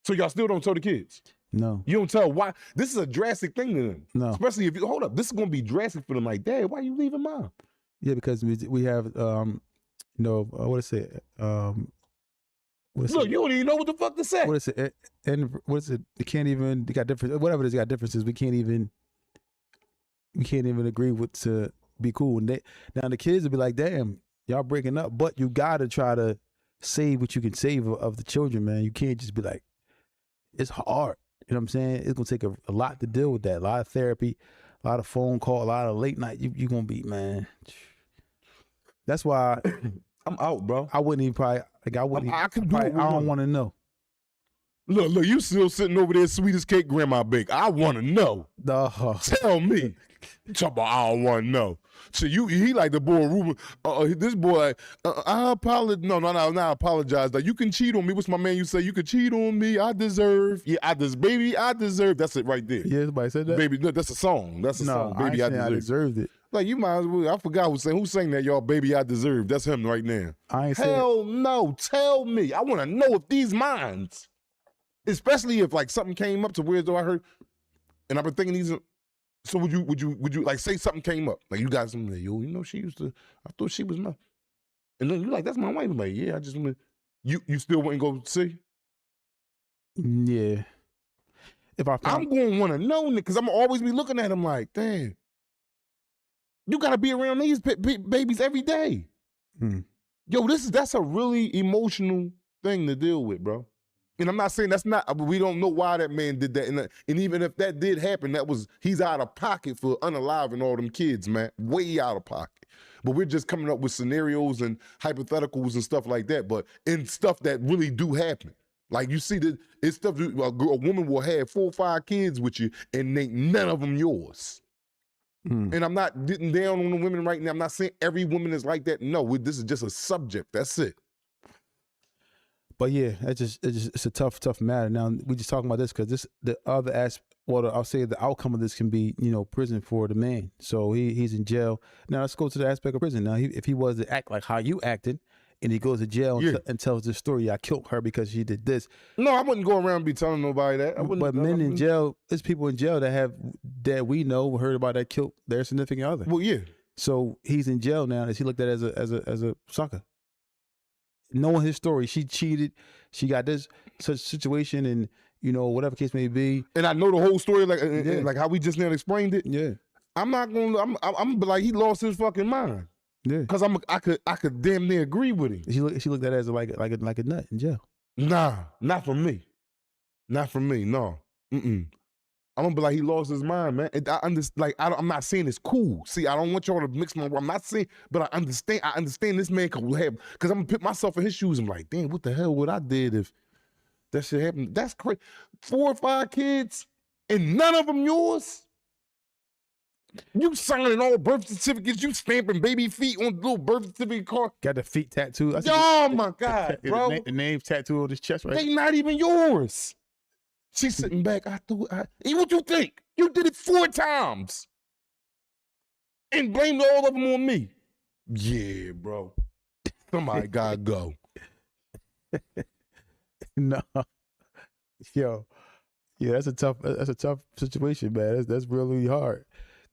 So y'all still don't tell the kids. No. You don't tell why. This is a drastic thing to them. No. Especially if you hold up. This is gonna be drastic for them. Like, Dad, why you leaving Mom? Yeah, because we have what is it? Look, you don't even know what the fuck to say. What is it? And what is it? They can't even. They got different. Whatever it is, they got differences. We can't even agree with to be cool. And now the kids will be like, "Damn, y'all breaking up." But you gotta try to save what you can save of the children, man. You can't just be like, it's hard. You know what I'm saying? It's gonna take a lot to deal with that. A lot of therapy, a lot of phone call, a lot of late night. You gonna be, man. That's why I'm out, bro. I wouldn't even probably. Like I wouldn't. I can do probably, it. I don't want to know. Look, you still sitting over there, sweet as cake, grandma baked. I want to know. Tell me. Talk about I don't want to know. So he like the boy Ruben. This boy, I apologize. No, I apologize. Like, you can cheat on me. What's my man? You say you could cheat on me. I deserve. Yeah, baby, I deserve. That's it right there. Yeah, somebody said that. Baby, no, that's a song. That's a song. Baby, I deserved it. Like, you might as well. I forgot who sang that, y'all. Baby, I deserve. That's him right now. I ain't Hell no. Tell me. I want to know if these minds, especially if like something came up to where though I heard, and I've been thinking these. So would you like say something came up like you got something like, yo, you know she used to. I thought she was my. And then you like, that's my wife. I'm like, yeah, I just want. You still wouldn't go see? Yeah. If I'm going to want to know because I'm always be looking at him like, damn. You got to be around these babies every day. Yo, that's a really emotional thing to deal with, bro. And I'm not saying that's not, we don't know why that man did that. And even if that did happen, he's out of pocket for unaliving all them kids, man. Way out of pocket. But we're just coming up with scenarios and hypotheticals and stuff like that. But in stuff that really do happen. Like you see that it's stuff, a woman will have 4 or 5 kids with you and ain't none of them yours. And I'm not getting down on the women right now. I'm not saying every woman is like that. No, this is just a subject. That's it. But yeah, it's a tough matter. Now we just talking about this because the other aspect. Well, I'll say the outcome of this can be prison for the man. So he's in jail. Now let's go to the aspect of prison. Now if he was to act like how you acted, and he goes to jail and tells this story, I killed her because she did this. No, I wouldn't go around and be telling nobody that. But men in jail, there's people in jail that we know heard about that killed their significant other. Well, yeah. So he's in jail now. Is he looked at as a sucker? knowing his story, she cheated, she got this such situation, and whatever case may be. And I know the whole story, like Yeah. like how we just now explained it. Yeah, I'm not gonna. I'm gonna be like, he lost his fucking mind. yeah. Cause I could damn near agree with him. She looked at it as like a nut in jail. Nah, not for me. Not for me. No. I'm gonna be like, he lost his mind, man. And I understand. Like, I'm not saying it's cool. See, I don't want y'all to mix my. I'm not saying, but I understand. I understand this man could have. Cause I'm gonna put myself in his shoes. I'm like, damn, what the hell would I did if that shit happened? That's crazy. 4 or 5 kids, and none of them yours. You signing all birth certificates, you stamping baby feet on the little birth certificate card. Got the feet tattooed. Oh my God, bro. The name tattooed on his chest, right? They not even yours. She's sitting back. Hey, what you think? You did it 4 times. And blamed all of them on me. Yeah, bro. Somebody gotta go. No. Yo. Yeah, that's a tough situation, man. That's really hard.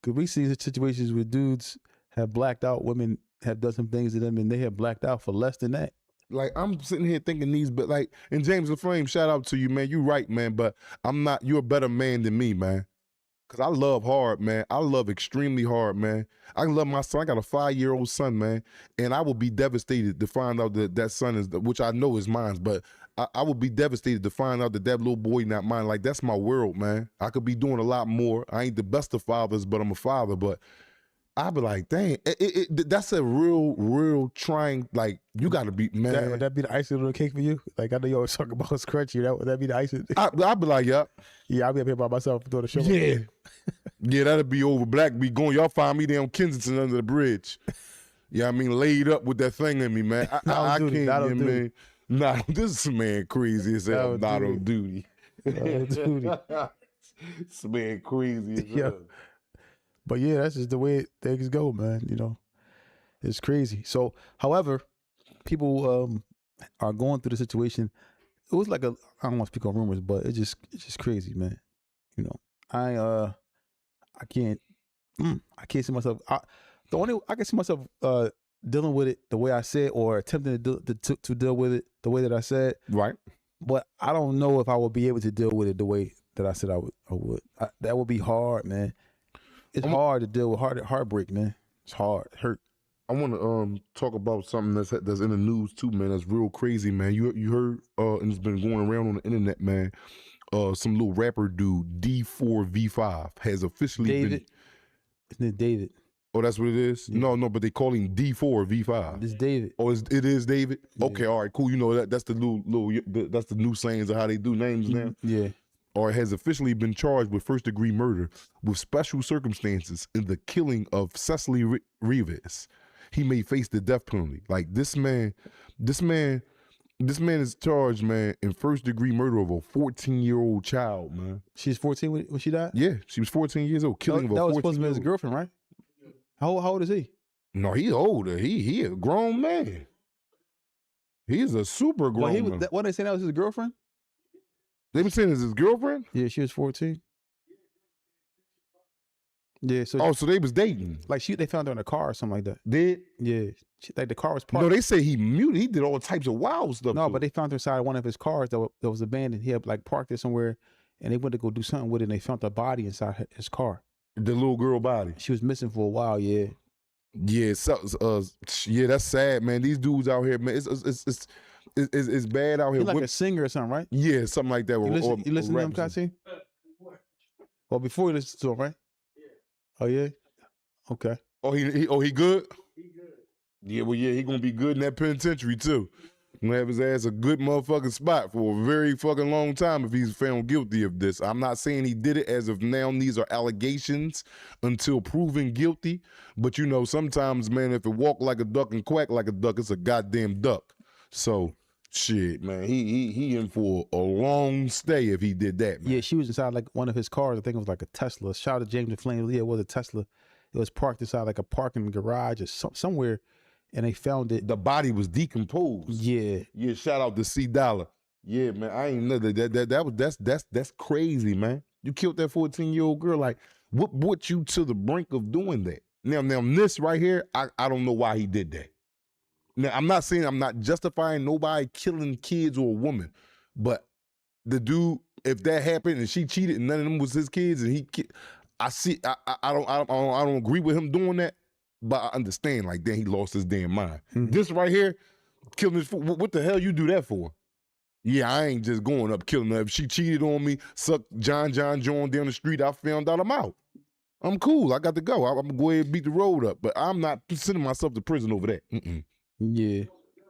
Cause we see situations where dudes have blacked out, women have done some things to them, and they have blacked out for less than that. Like, I'm sitting here thinking but like, and James LaFlame, shout out to you, man. You right, man, but you're a better man than me, man. Cause I love hard, man. I love extremely hard, man. I love my son. I got a 5-year-old son, man. And I will be devastated to find out that son is, which I know is mine, but I would be devastated to find out that little boy not mine. Like, that's my world, man. I could be doing a lot more. I ain't the best of fathers, but I'm a father. But I'd be like, dang, that's a real trying, like, you got to be, man. Would that be the icing on the cake for you? Like, I know you always talk about it's crunchy. Would that be the icing? I'd be like, yeah. Yeah, I'll be up here by myself doing the show. Yeah. Yeah, that'd be over. Black be going. Y'all find me down Kensington under the bridge. Yeah, I mean, laid up with that thing in me, man. I can't, man. Nah, this man crazy as hell. Not on duty. This man crazy as hell. But yeah, that's just the way things go, man. It's crazy. So, however, people are going through the situation. It was like I don't want to speak on rumors, but it's just crazy, man. I can't see myself. I can see myself dealing with it the way I said, or attempting to deal with it the way that I said. Right. But I don't know if I will be able to deal with it the way that I said I would. That would be hard, man. It's hard to deal with heartbreak, man. It's hard. It hurt. I want to talk about something that's in the news too, man. That's real crazy, man. You heard, and it's been going around on the internet, man. Some little rapper dude, D4V5, has officially David. Isn't it David? Oh, that's what it is? Yeah. No, but they call him D4V5. It's David. Oh, it is David? Yeah. Okay, all right, cool. You know, that's the that's the new sayings of how they do names now. Yeah. Or has officially been charged with first-degree murder with special circumstances in the killing of Cecily Rivas. He may face the death penalty. Like, this man is charged, man, in first-degree murder of a 14-year-old child, man. She's 14 when she died? Yeah, she was 14 years old. Killing of a 14-year-old. That was supposed to be his girlfriend, right? How old is he? No, he's older. He a grown man. He's a super grown man. What, they saying that was his girlfriend? They been saying it's his girlfriend? Yeah, she was 14. Yeah, so they was dating. Like, they found her in a car or something like that. Did? Yeah. Like, the car was parked. No, they say he muted. He did all types of wild stuff. No, but they found her inside one of his cars that was abandoned. He had like parked it somewhere, and they went to go do something with it, and they found her body inside his car. The little girl body. She was missing for a while, yeah. Yeah, yeah, that's sad, man. These dudes out here, man, it's bad out here. He's like a singer or something, right? Yeah, something like that. You listen to him, Kasi? Well, before you listen to him, right? Oh yeah. Okay. Oh, he good? He good. Yeah, well, yeah, he gonna be good in that penitentiary too. Gonna have his ass a good motherfucking spot for a very fucking long time if he's found guilty of this. I'm not saying he did it as of now. These are allegations until proven guilty. But sometimes, man, if it walk like a duck and quack like a duck, it's a goddamn duck. So, shit, man, he in for a long stay if he did that, man. Yeah, she was inside like one of his cars. I think it was like a Tesla. Shout out to James McFlane. Yeah, it was a Tesla. It was parked inside like a parking garage or somewhere. And they found it. The body was decomposed. Yeah. Yeah, shout out to C Dollar. Yeah, man, I ain't know that's crazy, man. You killed that 14-year-old girl. Like, what brought you to the brink of doing that? Now this right here, I don't know why he did that. Now, I'm not saying I'm not justifying nobody killing kids or a woman, but the dude, if that happened and she cheated and none of them was his kids, and I don't agree with him doing that, but I understand like then he lost his damn mind. This right here, killing his foot. What the hell you do that for? Yeah, I ain't just going up killing her. If she cheated on me, sucked John down the street, I found out I'm out. I'm cool. I got to go. I'm gonna go ahead and beat the road up, but I'm not sending myself to prison over that. Yeah.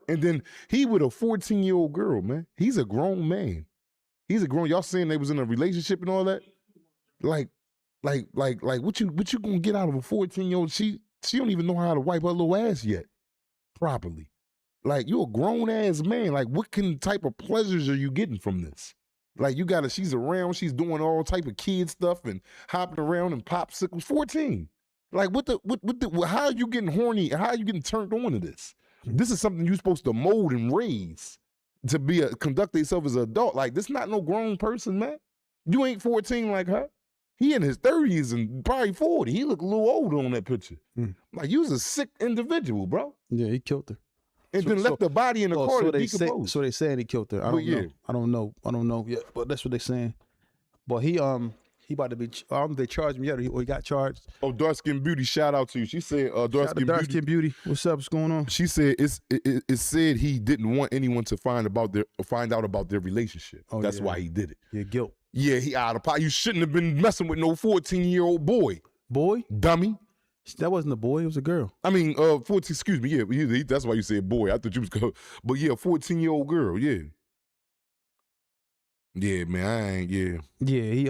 And then he with a 14-year-old girl, man. He's a grown man. He's a grown. Y'all saying they was in a relationship and all that? Like what you gonna get out of a 14-year-old? She don't even know how to wipe her little ass yet properly. Like, you a grown ass man. Like, what type of pleasures are you getting from this? Like, she's around, she's doing all type of kid stuff and hopping around and popsicles. 14. Like, how are you getting horny? How are you getting turned on to this? This is something you're supposed to mold and raise to conduct yourself as an adult. Like, this not no grown person, man. You ain't 14 like her. He in his 30s and probably 40. He look a little older on that picture. Like, you was a sick individual, bro. Yeah, he killed her. And then left the body in the car to decompose. So they saying he killed her. I don't know. Yeah, but that's what they saying. But he about to be. I don't know if they charged him yet, or he got charged. Oh, Dark Skin Beauty, shout out to you. She said, Dark Skin Beauty. What's up? What's going on? She said it said he didn't want anyone to find out about their relationship. Oh, that's why he did it. Yeah, guilt. Yeah, he out of pocket. You shouldn't have been messing with no 14-year-old boy. Boy? Dummy. That wasn't a boy, it was a girl. I mean, 14, excuse me, yeah, that's why you said boy. I thought you was going, but yeah, 14-year-old girl, yeah. Yeah, man, I ain't, yeah. Yeah, he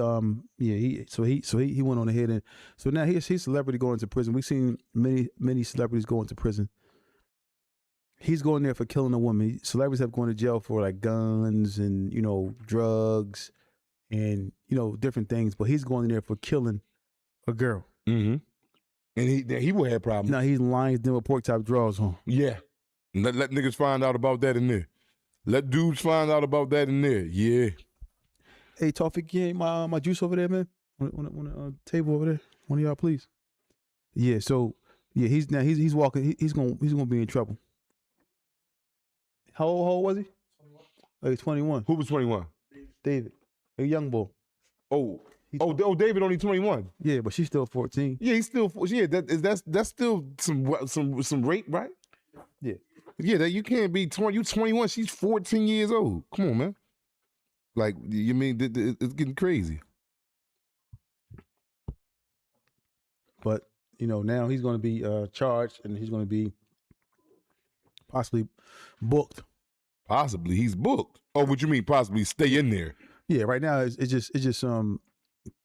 went on ahead and, so now he's celebrity going to prison. We've seen many celebrities going to prison. He's going there for killing a woman. Celebrities have gone to jail for like guns and, drugs and, different things, but he's going there for killing a girl. Mm-hmm. And he would have problems. Now he's lying then with pork chop drawers on. Yeah. Let niggas find out about that in there. Let dudes find out about that in there. Yeah. Hey, Tawfiq, get my juice over there, man. On the table over there. One of y'all, please. Yeah. So yeah, he's walking. He's gonna be in trouble. How old was he? 21. Oh, he's 21. Who was 21? David, a young boy. Oh, David only 21. Yeah, but she's still 14. Yeah, he's still. Yeah, that's still some rape, right? Yeah. Yeah, that you can't be 20. You 21. She's 14 years old. Come on, man. Like, you mean it's getting crazy. But now he's going to be charged and he's going to be possibly booked. Possibly he's booked. Oh, what you mean? Possibly stay in there? Yeah. Right now it's just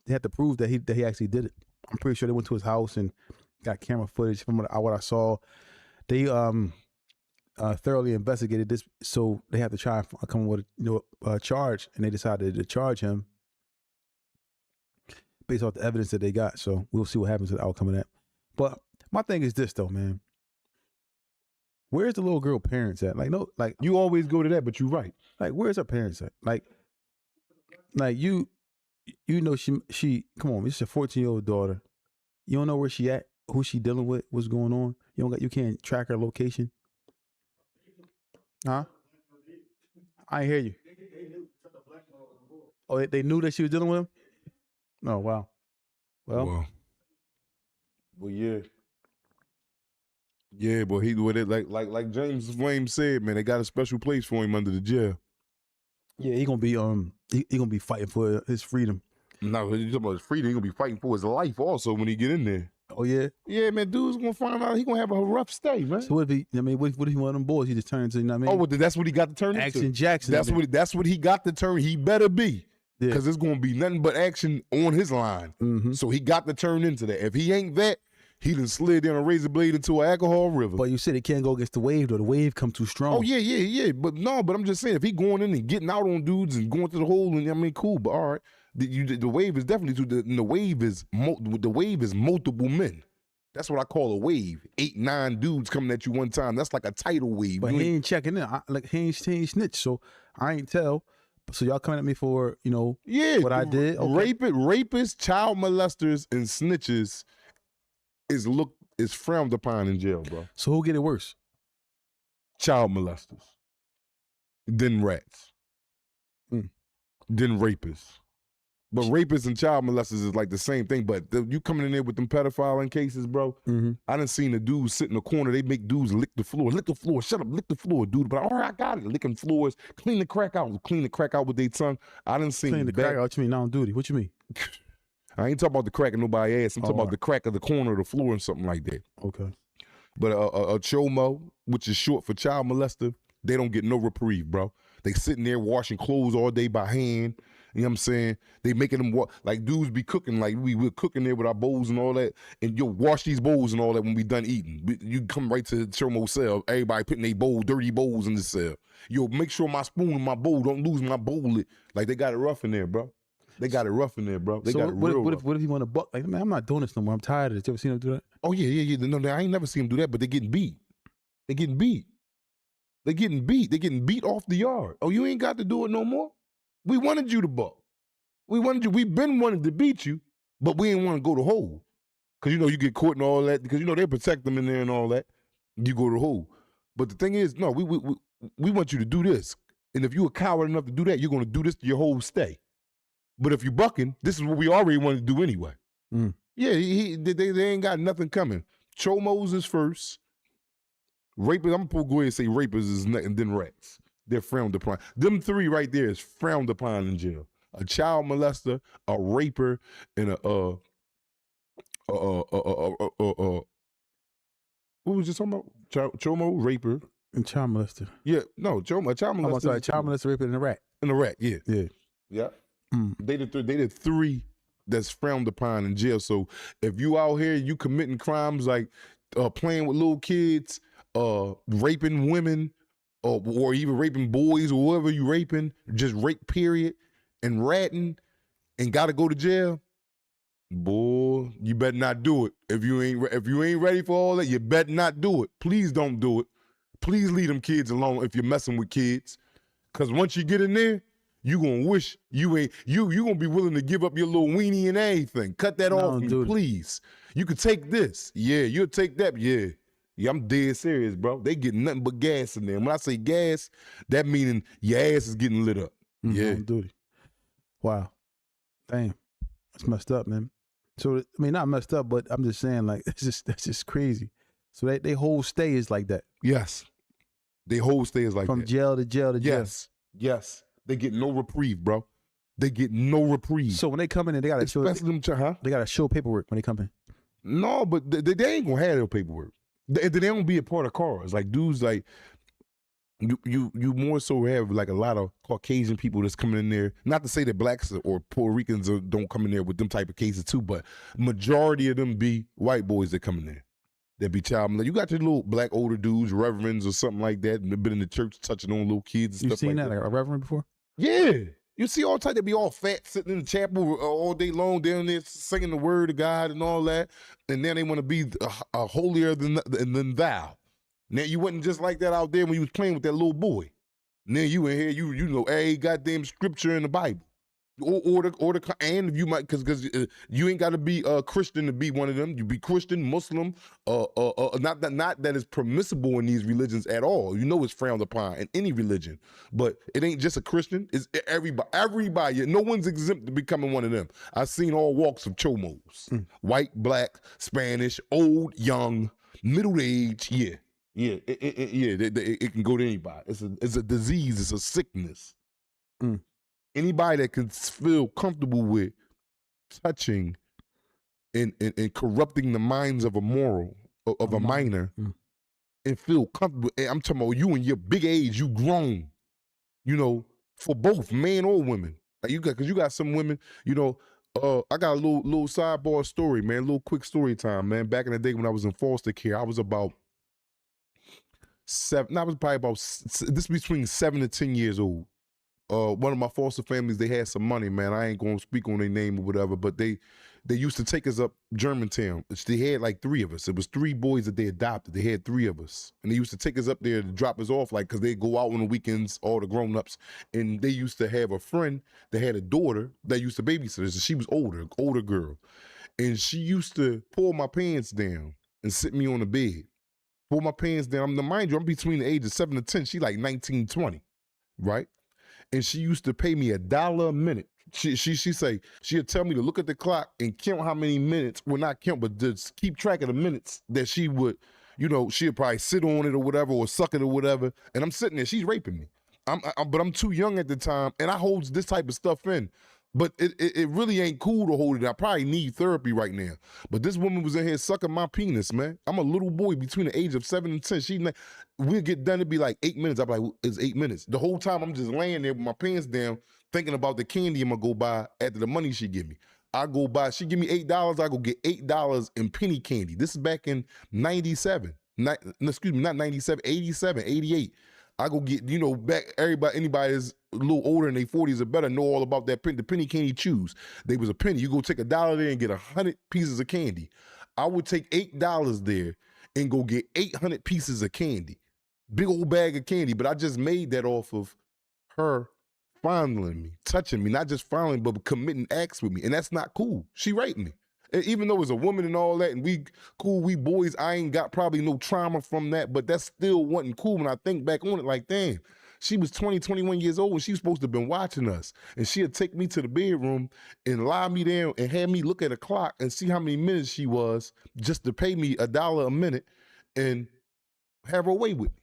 they have to prove that he actually did it. I'm pretty sure they went to his house and got camera footage from what I saw. They thoroughly investigated this, so they have to try and come with a charge, and they decided to charge him based off the evidence that they got. So we'll see what happens to the outcome of that. But my thing is this though, man. Where's the little girl parents at? Like you always go to that, but you're right. Like, where's her parents at? Like she come on, it's a 14-year-old daughter. You don't know where she at, who she dealing with, what's going on. You can't track her location. Huh? I ain't hear you. Oh, they knew that she was dealing with him? Oh, wow. Well, yeah. Yeah, but he with it like James Flame said, man, they got a special place for him under the jail. Yeah, he gonna be he gonna be fighting for his freedom. No, he's talking about his freedom. He gonna be fighting for his life also when he get in there. Oh yeah, yeah, man. Dude's gonna find out he gonna have a rough stay, man. So what if he? I mean, what if he one of them boys? He just turns into, Oh, well, that's what he got to turn Action into. Jackson. That's what he got to turn. He better be, because it's gonna be nothing but action on his line. Mm-hmm. So he got to turn into that. If he ain't that, he done slid down a razor blade into an alcohol river. But you said he can't go against the wave, though. The wave come too strong. Oh yeah. But I'm just saying, if he going in and getting out on dudes and going to the hole, and I mean, cool. But all right, the wave is definitely the wave is multiple men. That's what I call a wave. 8, 9 dudes coming at you one time. That's like a tidal wave. But he ain't checking in. He ain't snitch. So I ain't tell. So y'all coming at me for what I did? Okay. Rapists, child molesters, and snitches is frowned upon in jail, bro. So who get it worse? child molesters, then rats, then rapists. But rapists and child molesters is like the same thing. But you coming in there with them pedophiling cases, bro. I done seen the dudes sit in the corner. They make dudes lick the floor. Lick the floor. Shut up. Lick the floor, dude. But all right, I got it. Licking floors. Clean the crack out. Clean the crack out with their tongue. I done seen Clean the crack out. What you mean? On duty. What you mean? I ain't talking about the crack of nobody's ass. I'm talking about the crack of the corner of the floor and something like that. Okay. But a chomo, which is short for child molester, they don't get no reprieve, bro. They sitting there washing clothes all day by hand. You know what I'm saying? They making them like dudes be cooking, like we're cooking there with our bowls and all that, and you'll wash these bowls and all that when we done eating. You come right to the chomo cell, everybody putting their dirty bowls in the cell. Yo, make sure my spoon and my bowl don't lose my bowl. Like they got it rough in there, bro. They got it rough in there, bro. They got it real rough. What if he want to buck? Like, man, I'm not doing this no more. I'm tired of it. You ever seen him do that? Oh yeah. No, I ain't never seen him do that, but they getting beat. They getting beat. They getting beat. They getting beat off the yard. Oh, you ain't got to do it no more? We wanted you to buck. We been wanting to beat you, but we didn't want to go to hole. Because, you know, you get caught and all that. Because, you know, they protect them in there and all that. You go to hole. But the thing is, no, we want you to do this. And if you a coward enough to do that, you're going to do this to your whole stay. But if you bucking, this is what we already wanted to do anyway. Yeah, they ain't got nothing coming. Chomos is first. Rapers, I'm going to go ahead and say rapers is next, and then rats. They're frowned upon. Them three right there is frowned upon in jail. A child molester, a raper, and what was you talking about? Chomo, raper, and child molester. Yeah, no, child molester. I'm sorry, child molester, raper, and a rat. And a rat, yeah. Yeah. They the three that's frowned upon in jail. So if you out here, you committing crimes like playing with little kids, raping women, or even raping boys or whoever you raping, just rape period, and ratting, and gotta go to jail, boy, you better not do it. If you ain't ready for all that, you better not do it. Please don't do it. Please leave them kids alone if you're messing with kids. Cause once you get in there, you gonna wish you gonna be willing to give up your little weenie and everything. Cut that off, please. You could take this. Yeah, you'll take that. Yeah, I'm dead serious, bro. They getting nothing but gas in there. When I say gas, that meaning your ass is getting lit up. Yeah. On duty. Wow. Damn. That's messed up, man. So, I mean, not messed up, but I'm just saying, like, that's just crazy. So they whole stay is like that. Yes. They whole stay is like From that. From jail to jail to jail. Yes. They get no reprieve, bro. They get no reprieve. So when they come in, they gotta show they gotta show paperwork when they come in. No, but they ain't gonna have their paperwork. They don't be a part of cars. Like dudes, like you more so have like a lot of Caucasian people that's coming in there. Not to say that blacks or Puerto Ricans don't come in there with them type of cases too, but majority of them be white boys that come in there. That be child molested. You got your little black older dudes, reverends or something like that, and they've been in the church touching on little kids and stuff like that. You seen that, like a reverend before? Yeah. You see all type, they be all fat sitting in the chapel all day long down there singing the word of God and all that. And then they want to be holier than thou. Now you wasn't just like that out there when you was playing with that little boy. And then you in here, you know every goddamn scripture in the Bible. Or and you might, because you ain't got to be a Christian to be one of them. You be Christian, Muslim, not that it's permissible in these religions at all. You know it's frowned upon in any religion, but it ain't just a Christian. It's everybody. No one's exempt to becoming one of them. I've seen all walks of chomos: white, black, Spanish, old, young, middle age. Yeah. It can go to anybody. It's a disease. It's a sickness. Anybody that can feel comfortable with touching and corrupting the minds of a minor and feel comfortable. And I'm talking about you in your big age, you grown, you know, for both men or women. Like because you got some women, you know, I got a little sidebar story, man, a little quick story time, man. Back in the day when I was in foster care, I was about between 7 to 10 years old. One of my foster families, they had some money, man. I ain't gonna speak on their name or whatever, but they used to take us up Germantown. They had like 3 of us. It was 3 boys that they adopted. They had 3 of us. And they used to take us up there to drop us off, like, because they go out on the weekends, all the grown-ups. And they used to have a friend that had a daughter that used to babysit us. And she was older girl. And she used to pull my pants down and sit me on the bed. pull my pants down. Mind you, I'm between the ages of 7 to 10. She like 19, 20, right? And she used to pay me $1 a minute. She say, she'll tell me to look at the clock and count how many minutes, well, not count, but just keep track of the minutes that she would, you know, she'll probably sit on it or whatever, or suck it or whatever. And I'm sitting there, she's raping me. But I'm too young at the time, and I hold this type of stuff in. But it really ain't cool to hold it. I probably need therapy right now. But this woman was in here sucking my penis, man. I'm a little boy between the age of 7 and 10. We'll get done, it'd be like 8 minutes. I'm like, it's 8 minutes. The whole time I'm just laying there with my pants down, thinking about the candy I'm gonna go buy after the money she give me. I go buy, she give me $8, I go get $8 in penny candy. This is back in 97. Excuse me, not 97, 87, 88. I go get, you know, back, anybody that's a little older in their 40s or better know all about that the penny candy chews. They was a penny. You go take $1 there and get 100 pieces of candy. I would take $8 there and go get 800 pieces of candy. Big old bag of candy, but I just made that off of her fondling me, touching me, not just fondling, but committing acts with me. And that's not cool. She raped me. And even though it's a woman and all that, and we cool, we boys, I ain't got probably no trauma from that, but that still wasn't cool when I think back on it. Like, damn, she was 20, 21 years old and she was supposed to have been watching us. And she'd take me to the bedroom and lie me down and have me look at a clock and see how many minutes she was just to pay me $1 a minute and have her way with me.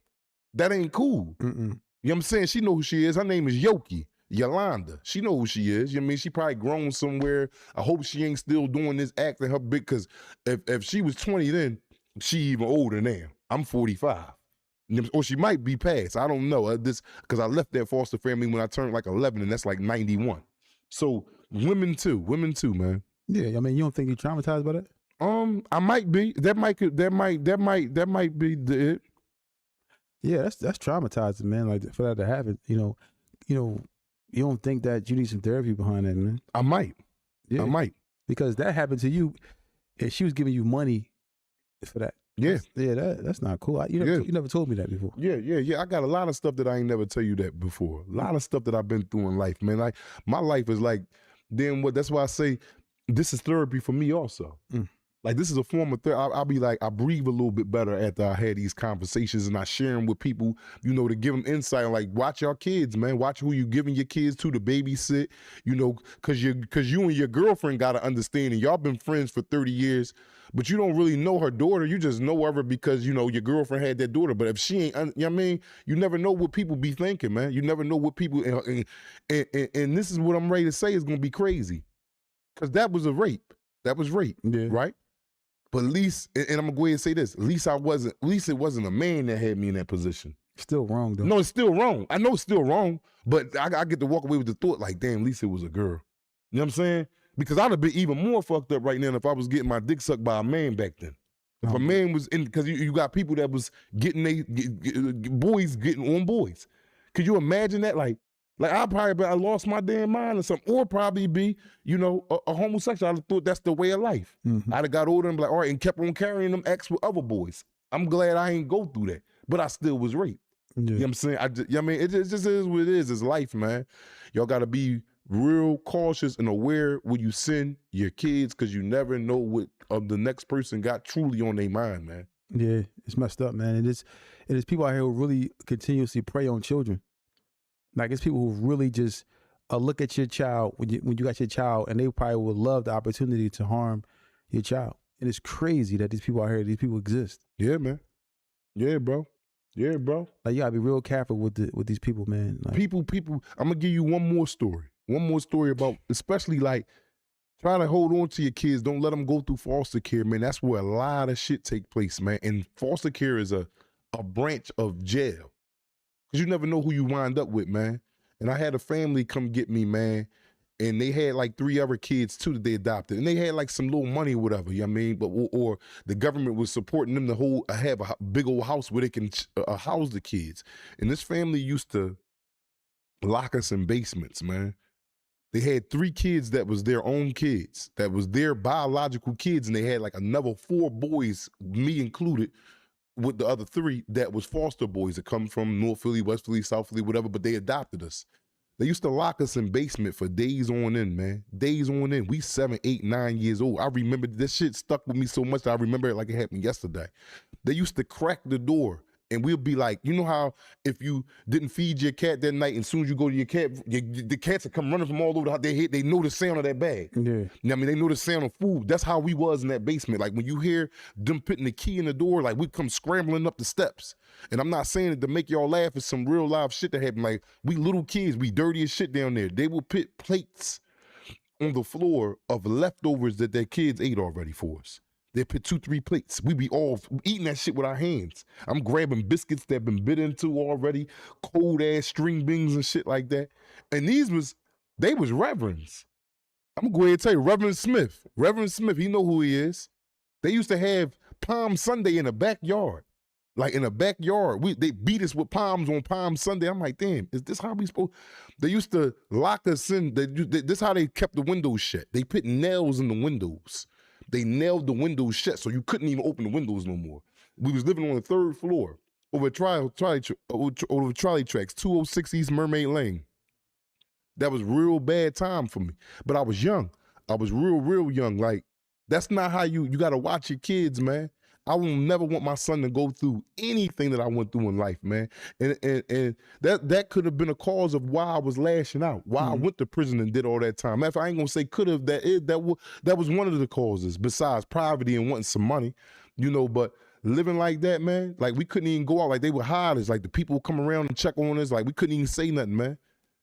That ain't cool. You know what I'm saying? She know who she is. Her name is Yoki. Yolanda. She know who she is. You know what I mean? She probably grown somewhere. I hope she ain't still doing this acting her big, because if she was 20 then, she even older now. I'm 45. Or she might be past. I don't know. Because I left that foster family when I turned like 11, and that's like 91. So women too, man. Yeah, I mean, you don't think you're traumatized by that? I might be. That might be it. Yeah, that's traumatizing, man. Like, for that to happen, you know, you don't think that you need some therapy behind that, man? I might. Yeah. I might. Because that happened to you, and she was giving you money for that. Yeah. That's not cool. You never told me that before. Yeah. I got a lot of stuff that I ain't never tell you that before. A lot of stuff that I've been through in life, man. Like, my life is like, that's why I say this is therapy for me also. Like, this is a form of therapy. I'll be like, I breathe a little bit better after I had these conversations, and I share them with people, you know, to give them insight. Like, watch your kids, man. Watch who you giving your kids to babysit, you know, because you and your girlfriend got to understand, and y'all been friends for 30 years, but you don't really know her daughter. You just know her because, you know, your girlfriend had that daughter. But if she ain't, you know what I mean? You never know what people be thinking, man. You never know what people, and this is what I'm ready to say is going to be crazy. Because that was a rape. That was rape, right? But at least, and I'm gonna go ahead and say this, at least it wasn't a man that had me in that position. Still wrong, though. No, it's still wrong. I know it's still wrong, but I get to walk away with the thought like, damn, at least it was a girl. You know what I'm saying? Because I'd have been even more fucked up right now if I was getting my dick sucked by a man back then. If a man was in, because you got people that was getting boys getting on boys. Could you imagine that? Like I lost my damn mind or something, or probably be, you know, a homosexual. I'd have thought that's the way of life. I'd have got older and be like, all right, and kept on carrying them acts with other boys. I'm glad I ain't go through that, but I still was raped. You know what I'm saying? I mean, it just is what it is. It's life, man. Y'all got to be real cautious and aware when you send your kids, because you never know what the next person got truly on their mind, man. Yeah, it's messed up, man. It is people out here who really continuously prey on children. Like, it's people who really just look at your child when you got your child, and they probably would love the opportunity to harm your child. And it's crazy that these people out here, these people exist. Yeah, man. Yeah, bro. Like, you gotta be real careful with these people, man. Like, people. I'm gonna give you one more story about, especially like, try to hold on to your kids. Don't let them go through foster care, man. That's where a lot of shit take place, man. And foster care is a branch of jail. You never know who you wind up with, man. And I had a family come get me, man, and they had like 3 other kids too that they adopted, and they had like some little money or whatever, you know what I mean? But or the government was supporting them to have a big old house where they can house the kids. And this family used to lock us in basements, man. They had 3 kids that was their own kids, that was their biological kids, and they had like another 4 boys, me included, with the other 3 that was foster boys that come from North Philly, West Philly, South Philly, whatever, but they adopted us. They used to lock us in basement for days on end, man. Days on end. We 7, 8, 9 years old. I remember this shit stuck with me so much that I remember it like it happened yesterday. They used to crack the door. And we'll be like, you know how if you didn't feed your cat that night, and as soon as you go to your cat, the cats will come running from all over the house. They know the sound of that bag. Yeah. You know what I mean? They know the sound of food. That's how we was in that basement. Like when you hear them putting the key in the door, like we come scrambling up the steps. And I'm not saying it to make y'all laugh. It's some real live shit that happened. Like we little kids, we dirty as shit down there. They will put plates on the floor of leftovers that their kids ate already for us. They put 2-3 plates. We be all eating that shit with our hands. I'm grabbing biscuits that been bit into already, cold ass string beans and shit like that. And they was reverends. I'm gonna go ahead and tell you, Reverend Smith, he know who he is. They used to have Palm Sunday in the backyard. Like in the backyard, they beat us with palms on Palm Sunday. I'm like, damn, is this how we supposed? They used to lock us in. This how they kept the windows shut. They put nails in the windows. They nailed the windows shut, so you couldn't even open the windows no more. We was living on the 3rd floor over trolley tracks, 206 East Mermaid Lane. That was real bad time for me. But I was young. I was real young. Like, that's not how you gotta watch your kids, man. I will never want my son to go through anything that I went through in life, man. And that could have been a cause of why I was lashing out, why I went to prison and did all that time. Matter of fact, I ain't gonna say could have. That was one of the causes, besides poverty and wanting some money, you know. But living like that, man, like we couldn't even go out. Like they would hide us. Like the people would come around and check on us. Like we couldn't even say nothing, man.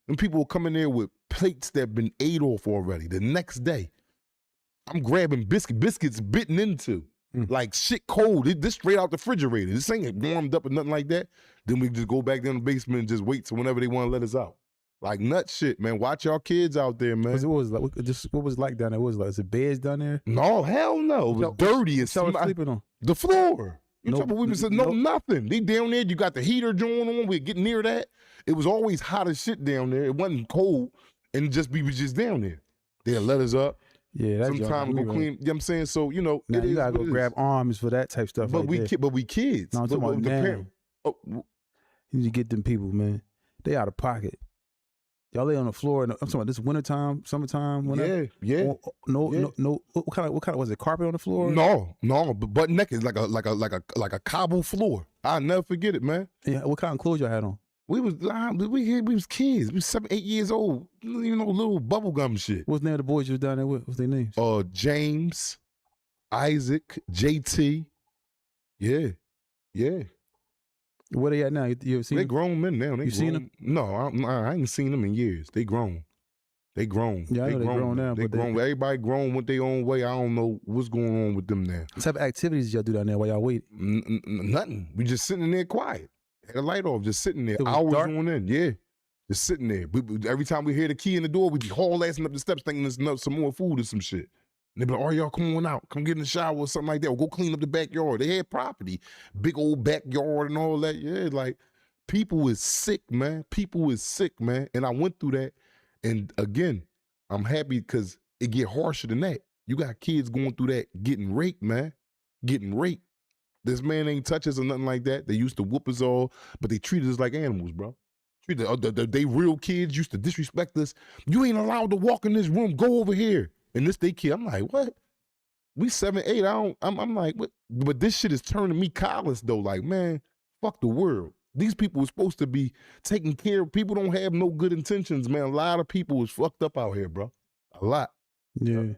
And people would come in there with plates that been ate off already. The next day, I'm grabbing biscuits bitten into. Like shit cold. This straight out the refrigerator. This ain't warmed up or nothing like that. Then we just go back down the basement and just wait till whenever they want to let us out. Like nut shit, man. Watch y'all kids out there, man. What was it like down there? What was it like? Is it beds down there? No, hell no. It was dirty. It's sleeping on the floor. You talking about we said no, nothing. They down there. You got the heater going on. We get near that. It was always hot as shit down there. It wasn't cold, and we was just down there. They'll let us up. Yeah, that's sometimes go clean. You know what I'm saying? So, you know, now you gotta go grab arms for that type stuff. But we kids. No, I'm talking about now. Oh, you need to get them people, man. They out of pocket. Y'all lay on the floor. I'm talking about this wintertime, summertime. Whenever. Yeah. No. What kind of was it? Carpet on the floor? No, but butt naked, like a cobble floor. I'll never forget it, man. Yeah. What kind of clothes y'all had on? We was kids. We was 7, 8 years old. You know, little bubblegum shit. What's the name of the boys you was down there with? What's their names? James, Isaac, JT. Yeah. Where they at now? You ever seen They them? grown men now. You seen them? No, I ain't seen them in years. They grown. Yeah, I know they grown now. They grown. Everybody grown went their own way. I don't know what's going on with them now. What type of activities y'all do down there while y'all wait? Nothing. We just sitting in there quiet. Had the light off, just sitting there. It was Hours dark? on end. Yeah. Just sitting there. Every time we hear the key in the door, we be haul-assing up the steps thinking there's some more food or some shit. And they be like, oh, y'all come on out. Come get in the shower or something like that. Or go clean up the backyard. They had property. Big old backyard and all that. Yeah, like, people is sick, man. People is sick, man. And I went through that. And again, I'm happy because it get harsher than that. You got kids going through that, getting raped, man. Getting raped. This man ain't touch us or nothing like that. They used to whoop us all, but they treated us like animals, bro. They real kids used to disrespect us. You ain't allowed to walk in this room. Go over here. And this they kid, I'm like, what? We 7, 8. I'm like, what? But this shit is turning me callous though. Like, man, fuck the world. These people are supposed to be taking care of. People don't have no good intentions, man. A lot of people is fucked up out here, bro. A lot. Yeah.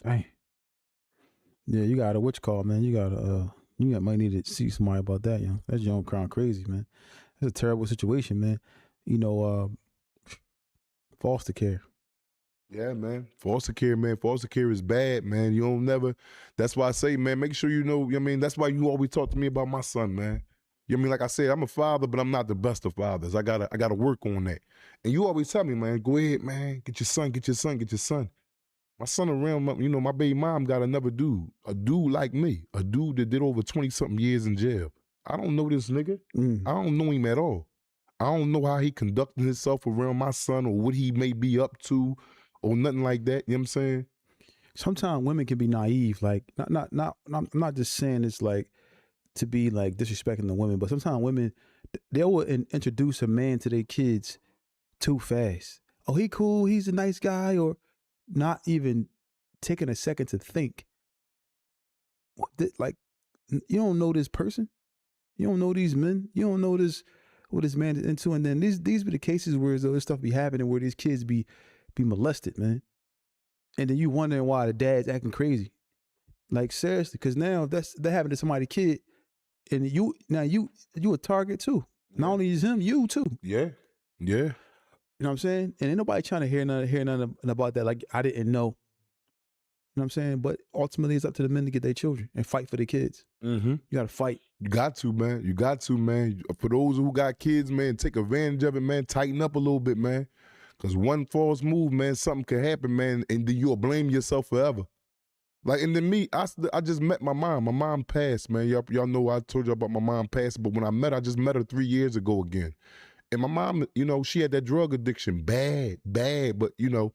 Dang. Yeah, you got man. You might need to see somebody about that, young. That's young crown crazy, man. That's a terrible situation, man. You know, foster care. Yeah, man. Foster care, man. Foster care is bad, man. You don't never. That's why I say, man, make sure you know. You know what I mean, that's why you always talk to me about my son, man. You know what I mean? Like I said, I'm a father, but I'm not the best of fathers. I gotta work on that. And you always tell me, man, go ahead, man. Get your son. My son around, you know, my baby mom got another dude, a dude like me, a dude that did over 20-something years in jail. I don't know this nigga. I don't know him at all. I don't know how he conducting himself around my son or what he may be up to or nothing like that. You know what I'm saying? Sometimes women can be naive. Like, I'm not just saying it's like to be like disrespecting the women, but sometimes women, they will introduce a man to their kids too fast. Oh, he cool. He's a nice guy, or not even taking a second to think. Like, you don't know this person. You don't know these men. You don't know this what this man is into. And then these be the cases where this stuff be happening where these kids be molested, man. And then you wondering why the dad's acting crazy. Like seriously, because now if that happened to somebody's kid, and you a target too. Not only is him, you too. Yeah. Yeah. You know what I'm saying? And ain't nobody trying to hear nothing about that. Like I didn't know. You know what I'm saying? But ultimately, it's up to the men to get their children and fight for their kids. Mm-hmm. You got to fight. You got to, man. You got to, man. For those who got kids, man, take advantage of it, man. Tighten up a little bit, man. Because one false move, man, something could happen, man, and then you'll blame yourself forever. Like, and then me, I just met my mom. My mom passed, man. Y'all know I told you about my mom passing, but when I just met her 3 years ago again. And my mom, you know, she had that drug addiction, bad, but, you know,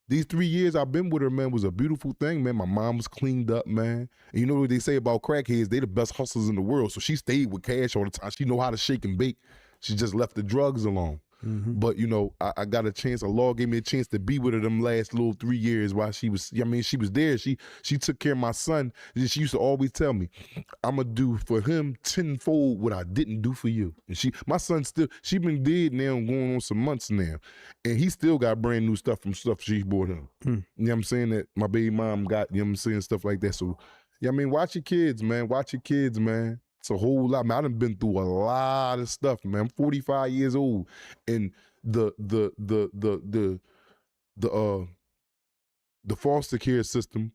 these 3 years I've been with her, man, was a beautiful thing, man. My mom was cleaned up, man. And you know what they say about crackheads? They the best hustlers in the world. So she stayed with cash all the time. She know how to shake and bake. She just left the drugs alone. Mm-hmm. But, you know, I got a chance, Allah gave me a chance to be with her them last little 3 years while she was, I mean, she was there. She took care of my son. She used to always tell me, I'm going to do for him tenfold what I didn't do for you. And my son she been dead now going on some months now. And he still got brand new stuff from stuff she bought him. You know what I'm saying? That my baby mom got, you know what I'm saying? Stuff like that. So, yeah, I mean, watch your kids, man. Watch your kids, man. It's a whole lot, man. I done been through a lot of stuff, man. I'm 45 years old, and the foster care system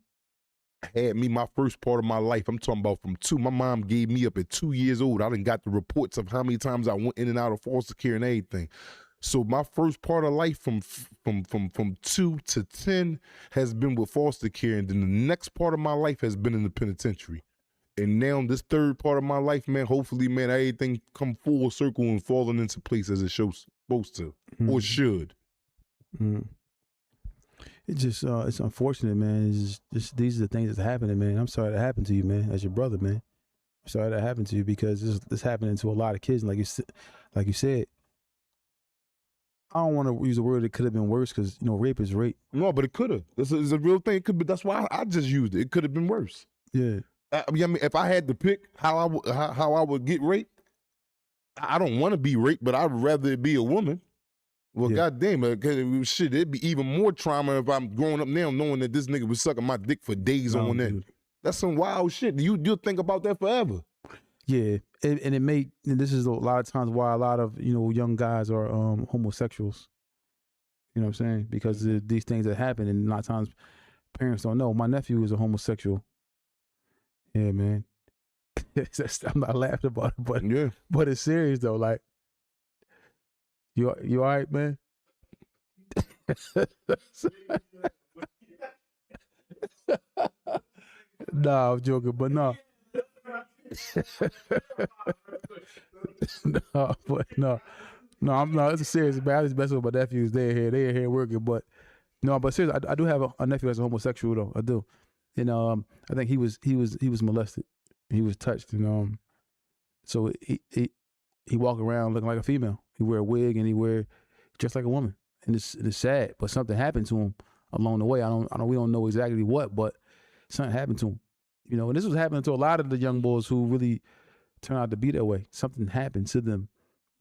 had me my first part of my life. I'm talking about from 2. My mom gave me up at 2 years old. I done got the reports of how many times I went in and out of foster care and everything. So my first part of life from 2 to 10 has been with foster care, and then the next part of my life has been in the penitentiary. And now this third part of my life, man, hopefully, man, everything come full circle and falling into place as it supposed to or should. It just it's unfortunate, man. It's just these are the things that's happening, man. I'm sorry that happened to you, man. As your brother, man, I'm sorry that happened to you because this happening to a lot of kids. And like you said, I don't want to use a word that could have been worse because you know rape is rape. No, but it could have. This is a real thing. It could be. That's why I just used it. It could have been worse. Yeah. I mean, if I had to pick how I would get raped, I don't want to be raped, but I'd rather it be a woman. Well, goddamn, shit, it'd be even more trauma if I'm growing up now knowing that this nigga was sucking my dick for days on end. Dude. That's some wild shit. You'll think about that forever. Yeah, and this is a lot of times why a lot of young guys are homosexuals. You know what I'm saying? Because of these things that happen, and a lot of times parents don't know. My nephew is a homosexual. Yeah, man. I'm not laughing about it, but it's serious though. Like, you all right, man? Nah, I'm joking, but no. No, I'm not. It's serious, man. I just messing with my nephews. They're here working, but seriously, I do have a nephew that's a homosexual though. I do. And I think he was molested. He was touched, and so he walk around looking like a female. He wear a wig and he wear just like a woman, and it's sad. But something happened to him along the way. We don't know exactly what, but something happened to him. And this was happening to a lot of the young boys who really turned out to be that way. Something happened to them,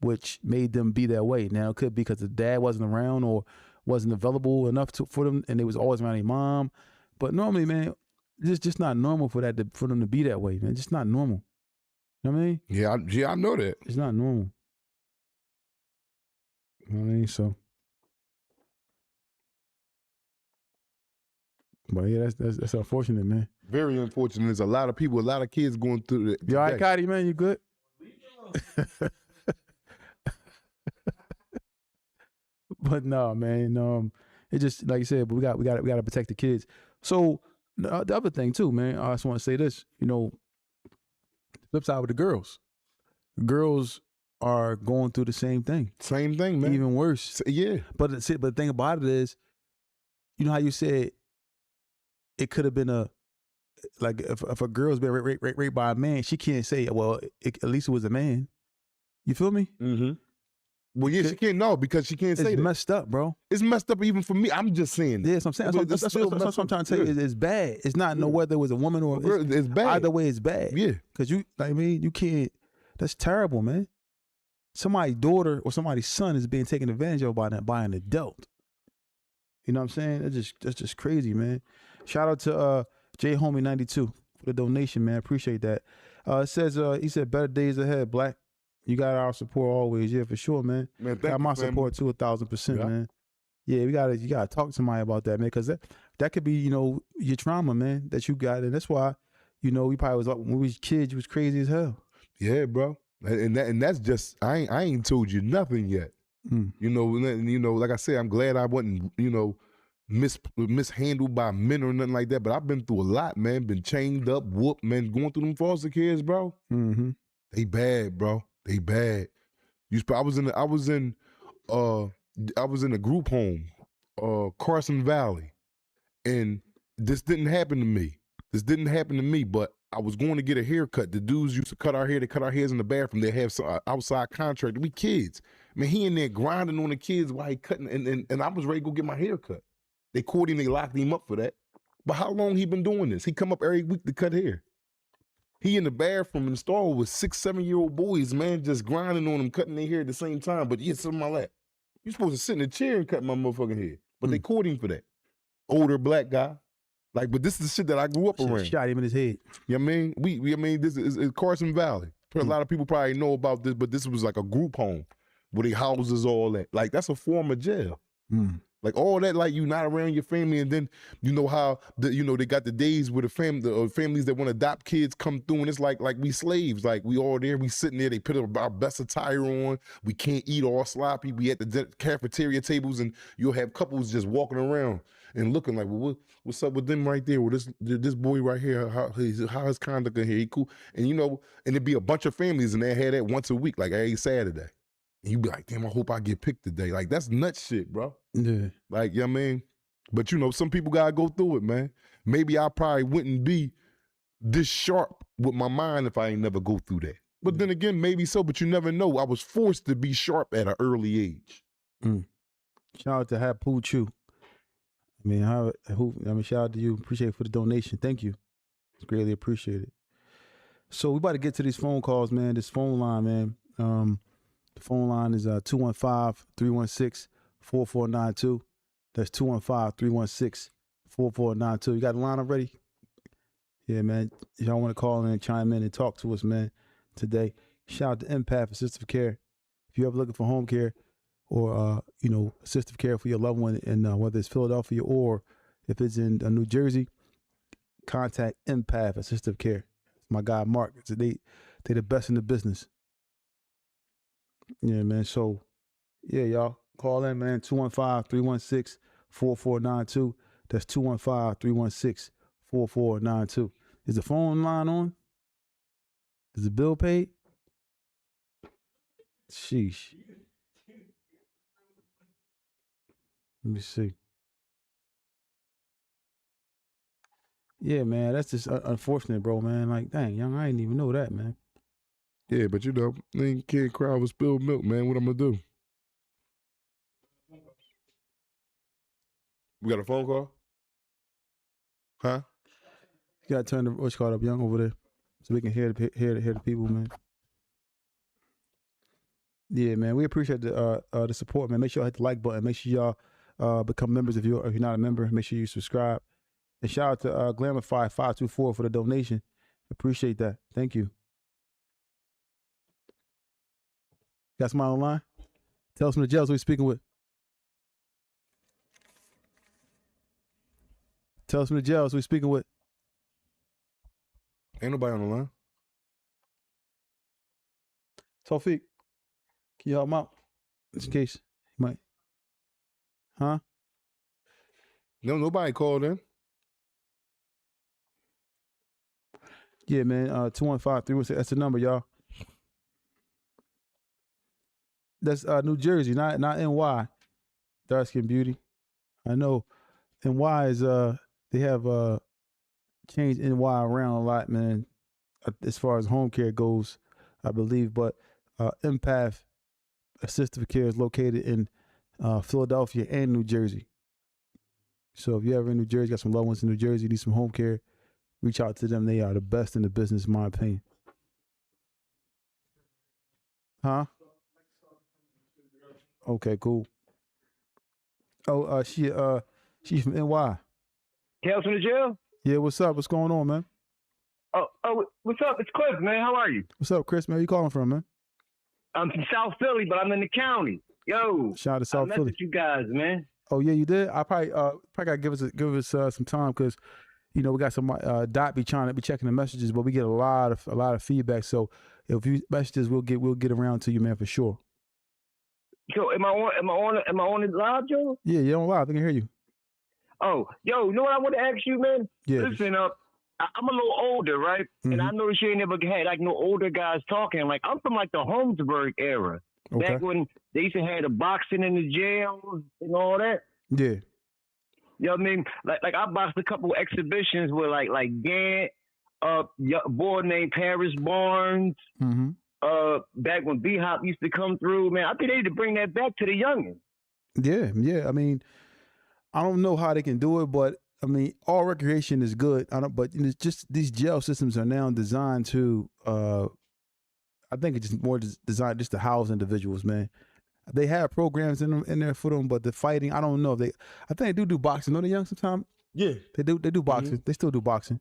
which made them be that way. Now it could be because the dad wasn't around or wasn't available enough for them, and they was always around their mom. But normally, man, it's just not normal for them to be that way, man. It's just not normal. You know what I mean? Yeah, I know that. It's not normal. You know what I mean? So, but yeah, that's unfortunate, man. Very unfortunate. There's a lot of people, a lot of kids going through it. You all right, Cotty, man? You good? But no, man. It just like you said, but we got to protect the kids. So the other thing too, man. I just want to say this. Flip side with the girls. Girls are going through the same thing. Same thing, man. Even worse. Yeah. But the thing about it is, you know how you said it could have been if a girl's been raped by a man, she can't say, well, at least it was a man. You feel me? Mm-hmm. Well, yeah, she can't know because she can't say It's that. messed up, bro. It's messed up even for me. I'm just saying that. Yeah, that's what I'm saying. That's what I'm trying to tell you. It's bad. It's not no whether it was a woman or It's bad. Either way, it's bad. Yeah. Because you can't. That's terrible, man. Somebody's daughter or somebody's son is being taken advantage of by an adult. You know what I'm saying? That's just crazy, man. Shout out to J Homie 92 for the donation, man. Appreciate that. It says he said better days ahead, Black. You got our support always, yeah, for sure, man. Man, thank got my you, family. support too, 1,000%, Yeah. man. Yeah, you gotta talk to somebody about that, man, because that could be, your trauma, man, that you got, and that's why, we probably was when we was kids, you was crazy as hell. Yeah, bro. And that's just I ain't told you nothing yet. Like I said, I'm glad I wasn't, mishandled by men or nothing like that. But I've been through a lot, man. Been chained up, whooped, man. Going through them foster kids, bro. Mm-hmm. They bad, bro. They bad. I was in a group home, Carson Valley, and this didn't happen to me. But I was going to get a haircut. The dudes used to cut our hair. They cut our hairs in the bathroom. They have some outside contract. We kids. Man, he in there grinding on the kids while he cutting, and I was ready to go get my hair cut. They caught him. They locked him up for that. But how long he been doing this? He come up every week to cut hair. He in the bathroom in the stall with 6, 7-year-old boys, man, just grinding on them, cutting their hair at the same time. But yeah, sit in my lap. You supposed to sit in a chair and cut my motherfucking hair. But they caught him for that. Older black guy. But this is the shit that I grew up around. Shot him in his head. You know what I mean? This is Carson Valley. A lot of people probably know about this, but this was like a group home where they houses all that. That's a form of jail. All that, you not around your family, and then how they got the days where the families that want to adopt kids come through, and it's like we slaves, we all there, we sitting there, they put our best attire on, we can't eat all sloppy, we at the cafeteria tables, and you'll have couples just walking around and looking like, well, what's up with them right there? Well, this boy right here, how his conduct in here, he cool, and and it'd be a bunch of families, and they had that once a week, every Saturday. And you be like, damn, I hope I get picked today. That's nuts shit, bro. Yeah. You know what I mean? But some people gotta go through it, man. Maybe I probably wouldn't be this sharp with my mind if I ain't never go through that. But then again, maybe so, but you never know. I was forced to be sharp at an early age. Shout out to Hapu Chu. Shout out to you. Appreciate it for the donation. Thank you. It's greatly appreciated. So we about to get to these phone calls, man. This phone line, man. The phone line is 215-316-4492. That's 215-316-4492. You got the line already? Yeah, man. Y'all want to call in and chime in and talk to us, man, today. Shout out to Empath Assistive Care. If you're ever looking for home care or, assistive care for your loved one, and whether it's Philadelphia or if it's in New Jersey, contact Empath Assistive Care. My guy, Mark. They the best in the business. Yeah, man. So, yeah, y'all call in, man. 215-316-4492. That's 215-316-4492. Is the phone line on? Is the bill paid? Sheesh. Let me see. Yeah, man. That's just unfortunate, bro, man. Dang, young, I didn't even know that, man. Yeah, but they can't cry over spilled milk, man. What I'm gonna do? We got a phone call? Huh? You gotta turn the voice card up, young, over there, so we can hear the people, man. Yeah, man. We appreciate the support, man. Make sure y'all hit the like button. Make sure y'all become members if you're not a member. Make sure you subscribe. And shout out to Glamify 524 for the donation. Appreciate that. Thank you. Got somebody online? Tell us from the jails who we speaking with. Tell us from the jails who we speaking with. Ain't nobody on the line. Tawfiq, can you help him out? Just in case he might. Huh? No, nobody called in. Yeah, man. 215-316. That's the number, y'all. That's New Jersey, not NY. Dark Skin Beauty. I know NY is they have changed NY around a lot, man, as far as home care goes, I believe. But Empath assistive care is located in Philadelphia and New Jersey. So if you're ever in New Jersey, got some loved ones in New Jersey, need some home care, reach out to them. They are the best in the business, in my opinion. Huh? Okay, cool. Oh, she's from NY. Tales from the jail? Yeah, what's up? What's going on, man? Oh, what's up? It's Cliff, man. How are you? What's up, Chris? Man, where you calling from, man? I'm from South Philly, but I'm in the county. Yo, Shout out to South I Philly. messaged you guys, man. Oh yeah, you did. I probably gotta give us some time because we got some Dot be trying to be checking the messages, but we get a lot of feedback. So if you messages, we'll get around to you, man, for sure. So am I on it live, Joe? Yeah, you're on live. I can hear you. Oh, yo, you know what I want to ask you, man? Yeah. Listen up. I'm a little older, right? And I noticed you ain't never had like no older guys talking. Like I'm from like the Holmesburg era, back when they used to have the boxing in the jails and all that. Yeah. You know what I mean? Like I boxed a couple exhibitions with like Gant, a boy named Paris Barnes. Back when B-Hop used to come through, man. I think they need to bring that back to the youngins. Yeah. I mean, I don't know how they can do it, but I mean, all recreation is good. But it's just these jail systems are now designed to. I think it's just more designed just to house individuals, man. They have programs in there for them, but the fighting, I don't know if they. I think they do boxing. Don't they, young sometimes? Yeah, they do. They do boxing. They still do boxing.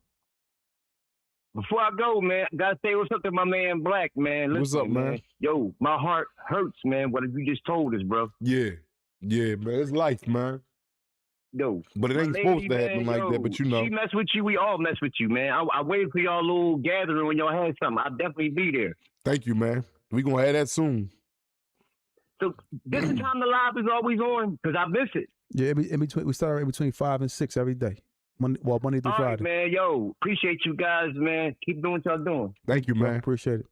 Before I go, man, I gotta say what's up to my man Black, man. Listen, what's up, man? Yo, my heart hurts, man. What you just told us, bro. Yeah, man. It's life, man. Yo, but it ain't supposed to happen like that. But she mess with you. We all mess with you, man. I waited for y'all little gathering when y'all had something. I'll definitely be there. Thank you, man. We gonna have that soon. So this is time the live is always on because I miss it. Yeah, we start in between 5 and 6 every day. Monday through Friday. All right, man. Yo, appreciate you guys, man. Keep doing what y'all doing. Thank you, man. Appreciate it.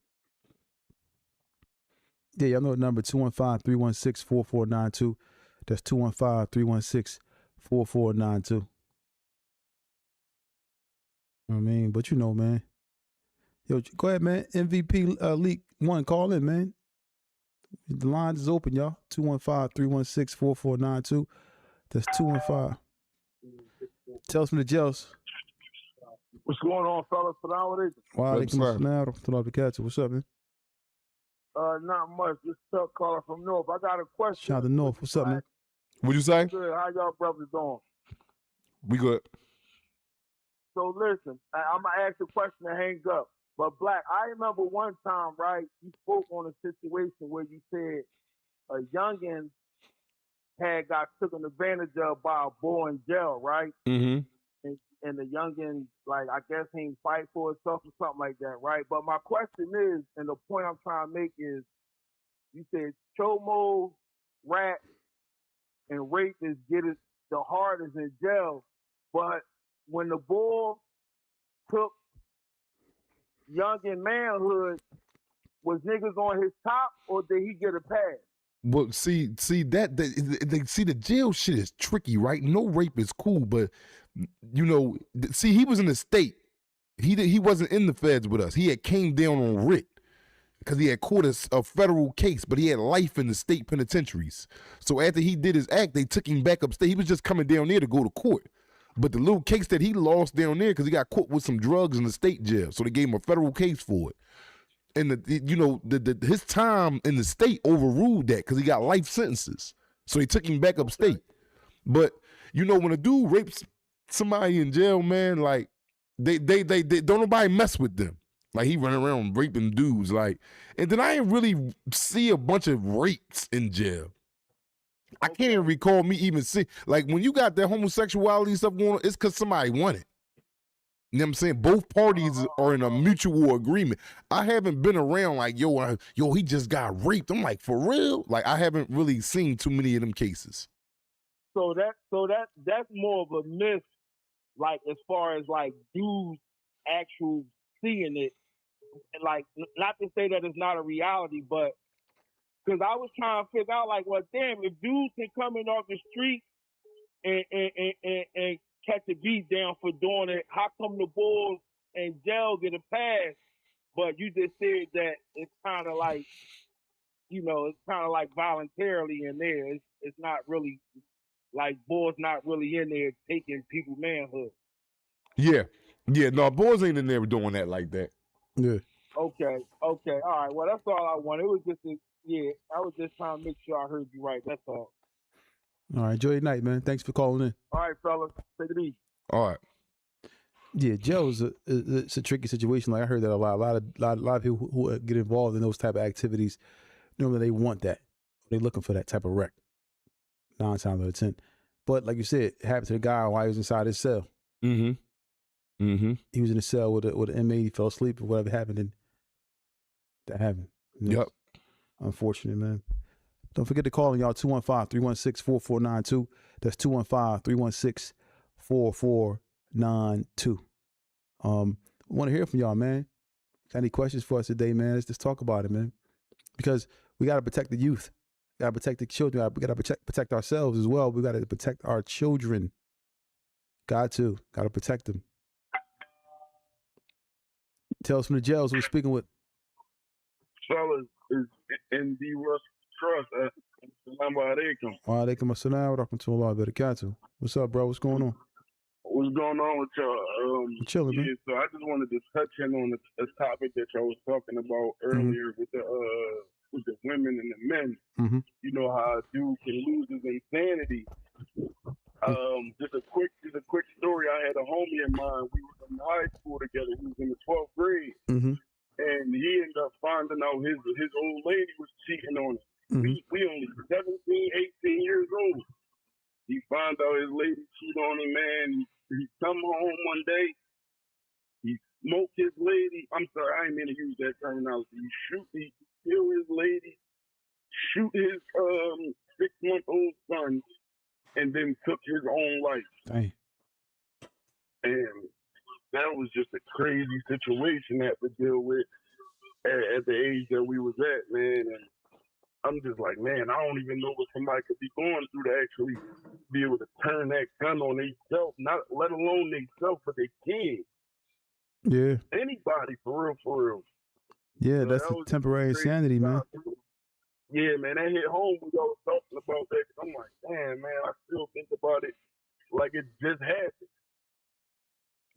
Yeah, y'all know the number 215-316-4492. That's 215-316-4492. I mean, but man. Yo, go ahead, man. MVP League 1, call in, man. The line is open, y'all. 215-316-4492. That's 215. Tell us from the jails. What's going on, fellas? Salaam alaikum. What's up, man? Not much. Just Chuck calling from North. I got a question. Shout out to North. What's up, man? What'd you say? Good. How y'all brothers doing? We good. So listen, I'm gonna ask a question and hang up. But Black, I remember one time, right? You spoke on a situation where you said a youngin had got taken advantage of by a boy in jail, right? Mm-hmm. And the youngin, like, I guess he ain't fight for himself or something like that, right? But my question is, and the point I'm trying to make is, you said chomo, rap, and rape is getting the hardest in jail, but when the boy took youngin manhood, was niggas on his top or did he get a pass? Well, see that the jail shit is tricky, right? No rape is cool, but see, he was in the state. He wasn't in the feds with us. He had came down on writ because he had caught a federal case, but he had life in the state penitentiaries. So after he did his act, they took him back upstate. He was just coming down there to go to court. But the little case that he lost down there because he got caught with some drugs in the state jail, so they gave him a federal case for it. And his time in the state overruled that because he got life sentences. So they took him back upstate. But when a dude rapes somebody in jail, man, like they don't nobody mess with them. Like he running around raping dudes, like, and then I ain't really see a bunch of rapes in jail. I can't even recall me even see, like, when you got that homosexuality stuff going on, it's because somebody won it. You know what I'm saying? Both parties are in a mutual agreement. I haven't been around like, yo, he just got raped. I'm like, for real? Like, I haven't really seen too many of them cases. So that's more of a myth, like, as far as like dudes actual seeing it. And like, not to say that it's not a reality, but because I was trying to figure out, like, well, damn, if dudes can come in off the street and catch a beat down for doing it, how come the Bulls and jail get a pass? But you just said that it's kind of like it's kind of like voluntarily in there. It's not really like boys not really in there taking people's manhood. Yeah. No, boys ain't in there doing that like that. Yeah. Okay. All right. Well, that's all I wanted. It was just I was just trying to make sure I heard you right. That's all. All right. Enjoy your night, man. Thanks for calling in. All right, fellas. Take it easy. All right. Yeah, jail is it's a tricky situation. Like I heard that a lot. A lot of people who get involved in those type of activities, normally they want that. They're looking for that type of wreck. 9 times out of 10. But like you said, it happened to the guy while he was inside his cell. Mm-hmm. Mm-hmm. He was in a cell with an inmate. He fell asleep or whatever happened, and that happened. Yep. Unfortunate, man. Don't forget to call in, y'all. 215-316-4492. That's 215-316-4492. I want to hear from y'all, man. Got any questions for us today, man? Let's just talk about it, man. Because we got to protect the youth. We got to protect the children. We got to protect ourselves as well. We got to protect our children. Got to protect them. Tell us from the jails. We're speaking with. Fellas, is in the Russ Trust. Assalamu alaikum. Wa alaikum assalam wa rahmatullahi wa barakatuh. What's up, bro? What's going on? What's going on with y'all? I'm chilling, man. So I just wanted to touch in on the topic that y'all was talking about earlier with the women and the men. Mm-hmm. You know how a dude can lose his insanity. Just a quick story. I had a homie of mine. We were in high school together. He was in the 12th grade. Mm-hmm. And he ended up finding out his old lady was cheating on him. Mm-hmm. We only 17, 18 years old. He found out his lady cheated on him, man. He come home one day. He smoked his lady. I'm sorry, I didn't mean to use that terminology. He kill his lady, shoot his 6-month-old son, and then took his own life. Dang. And that was just a crazy situation to have to deal with at the age that we was at, man. And I'm just like, man, I don't even know what somebody could be going through to actually be able to turn that gun on themselves, not let alone themselves, but their kids. Yeah. Anybody, for real. Yeah, So that's that the was temporary just a crazy insanity, man. time. Yeah, man, that hit home when y'all was talking about that. I'm like, damn, man, I still think about it like it just happened.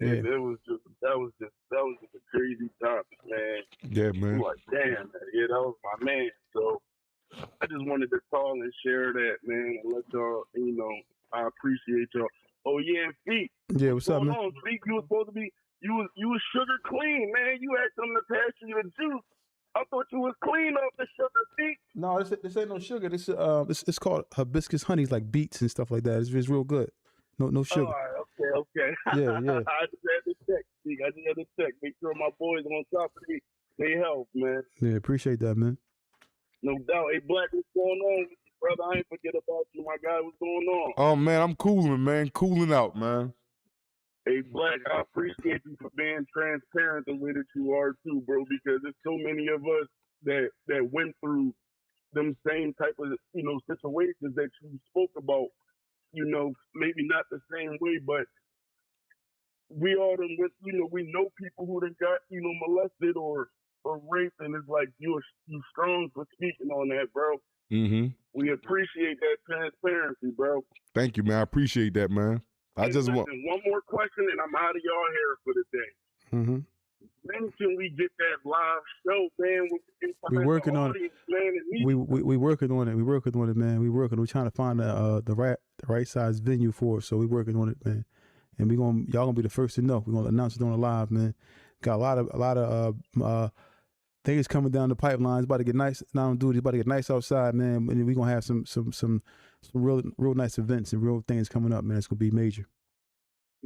And Yeah. that was just a crazy topic, man. Yeah, man. I'm like, damn, man, yeah, that was my man. So I just wanted to call and share that, man, and let y'all, I appreciate y'all. Oh yeah, and Feet. Yeah, what's up, man? Feet, you was supposed to be, you was sugar clean, man. You asked them to pass you the juice. I thought you was clean off the sugar, Feet. No, this ain't no sugar. This it's called hibiscus honey. It's like beets and stuff like that. It's real good. No sugar. All right, okay. Yeah. I just had to check, Feet. Make sure my boys on top of me. They help, man. Yeah, appreciate that, man. No doubt. Hey, Black, what's going on with you, brother? I ain't forget about you, my guy. What's going on? Oh man, I'm cooling, man. Cooling out, man. Hey, Black, I appreciate you for being transparent the way that you are too, bro, because there's so many of us that went through them same type of, situations that you spoke about, maybe not the same way, but we all done with, we know people who done got, molested or raped, and it's like you strong for speaking on that, bro. Mm-hmm. We appreciate that transparency, bro. Thank you, man. I appreciate that, man. I just want one more question, and I'm out of y'all hair for the day. Mm-hmm. When can we get that live show, man? We're working on it. We working on it. We working on it, man. We're trying to find the right size venue for it. So we working on it, man. And y'all gonna be the first to know. We're gonna announce it on the live, man. Got a lot of things coming down the pipeline. It's about to get nice. Now dude, it's about to get nice outside, man. And we're gonna have some real nice events and real things coming up, man. It's gonna be major.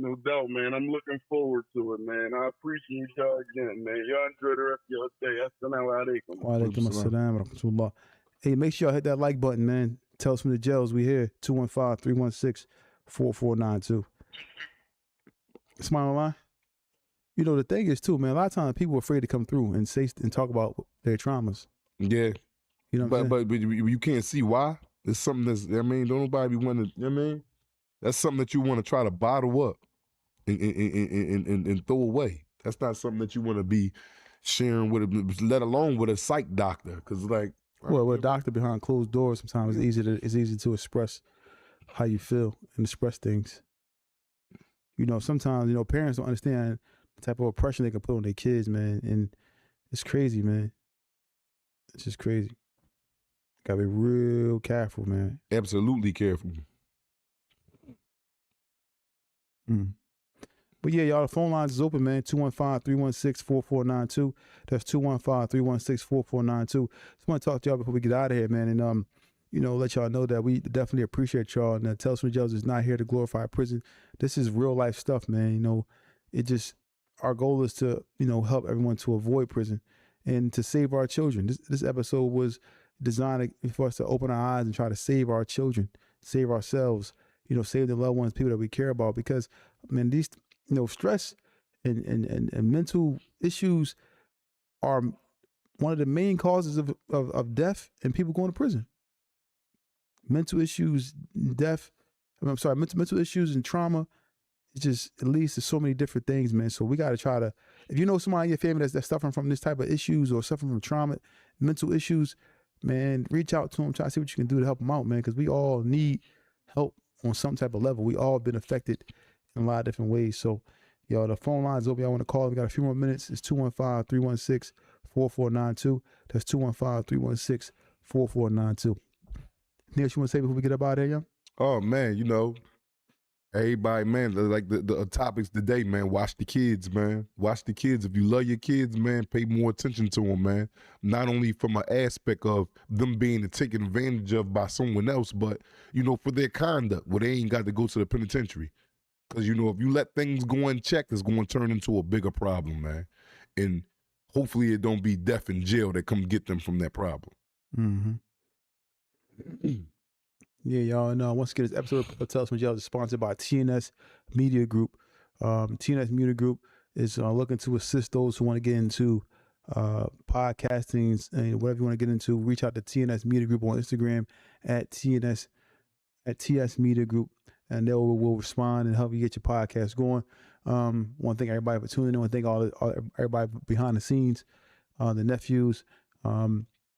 No doubt, man. I'm looking forward to it, man. I appreciate y'all again, man. Y'all enjoy the rest of your day. Assalamu alaikum. Wa alaikum assalam wa rahmatullah. Hey, make sure y'all hit that like button, man. Tell us from the jails we here. 215-316-4492. Smile line. The thing is too, man, a lot of times people are afraid to come through and say and talk about their traumas. yeah. You know what I'm saying? But you can't see why. It's something that's, don't nobody be wanting to, that's something that you want to try to bottle up and throw away. That's not something that you want to be sharing with, let alone with a psych doctor. Because, like, Well, with a doctor behind closed doors, sometimes it's easy to express how you feel and express things. You know, sometimes, you know, parents don't understand the type of oppression they can put on their kids, man. And it's crazy, man. It's just crazy. Gotta be real careful, man. Absolutely careful. But yeah, y'all, the phone lines is open, man. 215-316-4492. That's 215-316-4492. Just want to talk to y'all before we get out of here, man. And, you know, let y'all know that we definitely appreciate y'all. And that Tales from the Jails is not here to glorify prison. This is real life stuff, man. You know, our goal is to, you know, help everyone to avoid prison and to save our children. This episode was designed for us to open our eyes and try to save our children, save ourselves, you know, save the loved ones, people that we care about. Because, man, these, you know, stress and mental issues are one of the main causes of death and people going to prison. Mental issues, mental issues and trauma. It leads to so many different things, man. So we got to try to, if you know somebody in your family that's suffering from this type of issues or suffering from trauma, mental issues, man, reach out to them, try to see what you can do to help them out, man, because we all need help on some type of level. We all been affected in a lot of different ways. So, y'all, the phone line's open. Y'all want to call? We got a few more minutes. It's 215-316-4492. That's 215-316-4492. Neil, you want to say before we get up out of here, young? Oh, man, you know, everybody, man, like the topics today, man, watch the kids, man. Watch the kids. If you love your kids, man, pay more attention to them, man. Not only from an aspect of them being taken advantage of by someone else, but, you know, for their conduct, where they ain't got to go to the penitentiary. Because, you know, if you let things go unchecked, it's going to turn into a bigger problem, man. And hopefully it don't be death in jail that come get them from that problem. Mm-hmm. Yeah, y'all. And once again, this episode of Tales from Jail is sponsored by TNS Media Group. TNS Media Group is looking to assist those who want to get into podcasting and whatever you want to get into. Reach out to TNS Media Group on Instagram at TS Media Group, and they will respond and help you get your podcast going. Want to thank everybody for tuning in. Want to thank everybody behind the scenes, the nephews.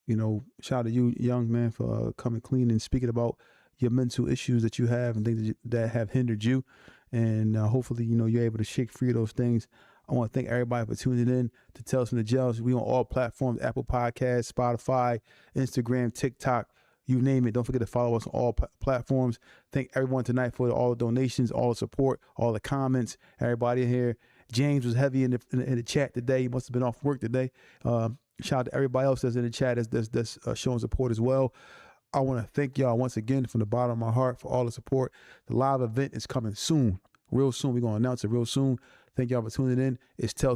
You know, shout out to you, young man, for coming clean and speaking about your mental issues that you have and things that have hindered you. And hopefully, you know, you're able to shake free of those things. I want to thank everybody for tuning in to Tales from the Jails. We on all platforms: Apple Podcasts, Spotify, Instagram, TikTok, you name it. Don't forget to follow us on all platforms. Thank everyone tonight for all the donations, all the support, all the comments, everybody in here. James was heavy in the chat today. He must have been off work today. Shout out to everybody else that's in the chat that's showing support as well. I want to thank y'all once again from the bottom of my heart for all the support. The live event is coming soon, real soon. We're going to announce it real soon. Thank y'all for tuning in. It's Tales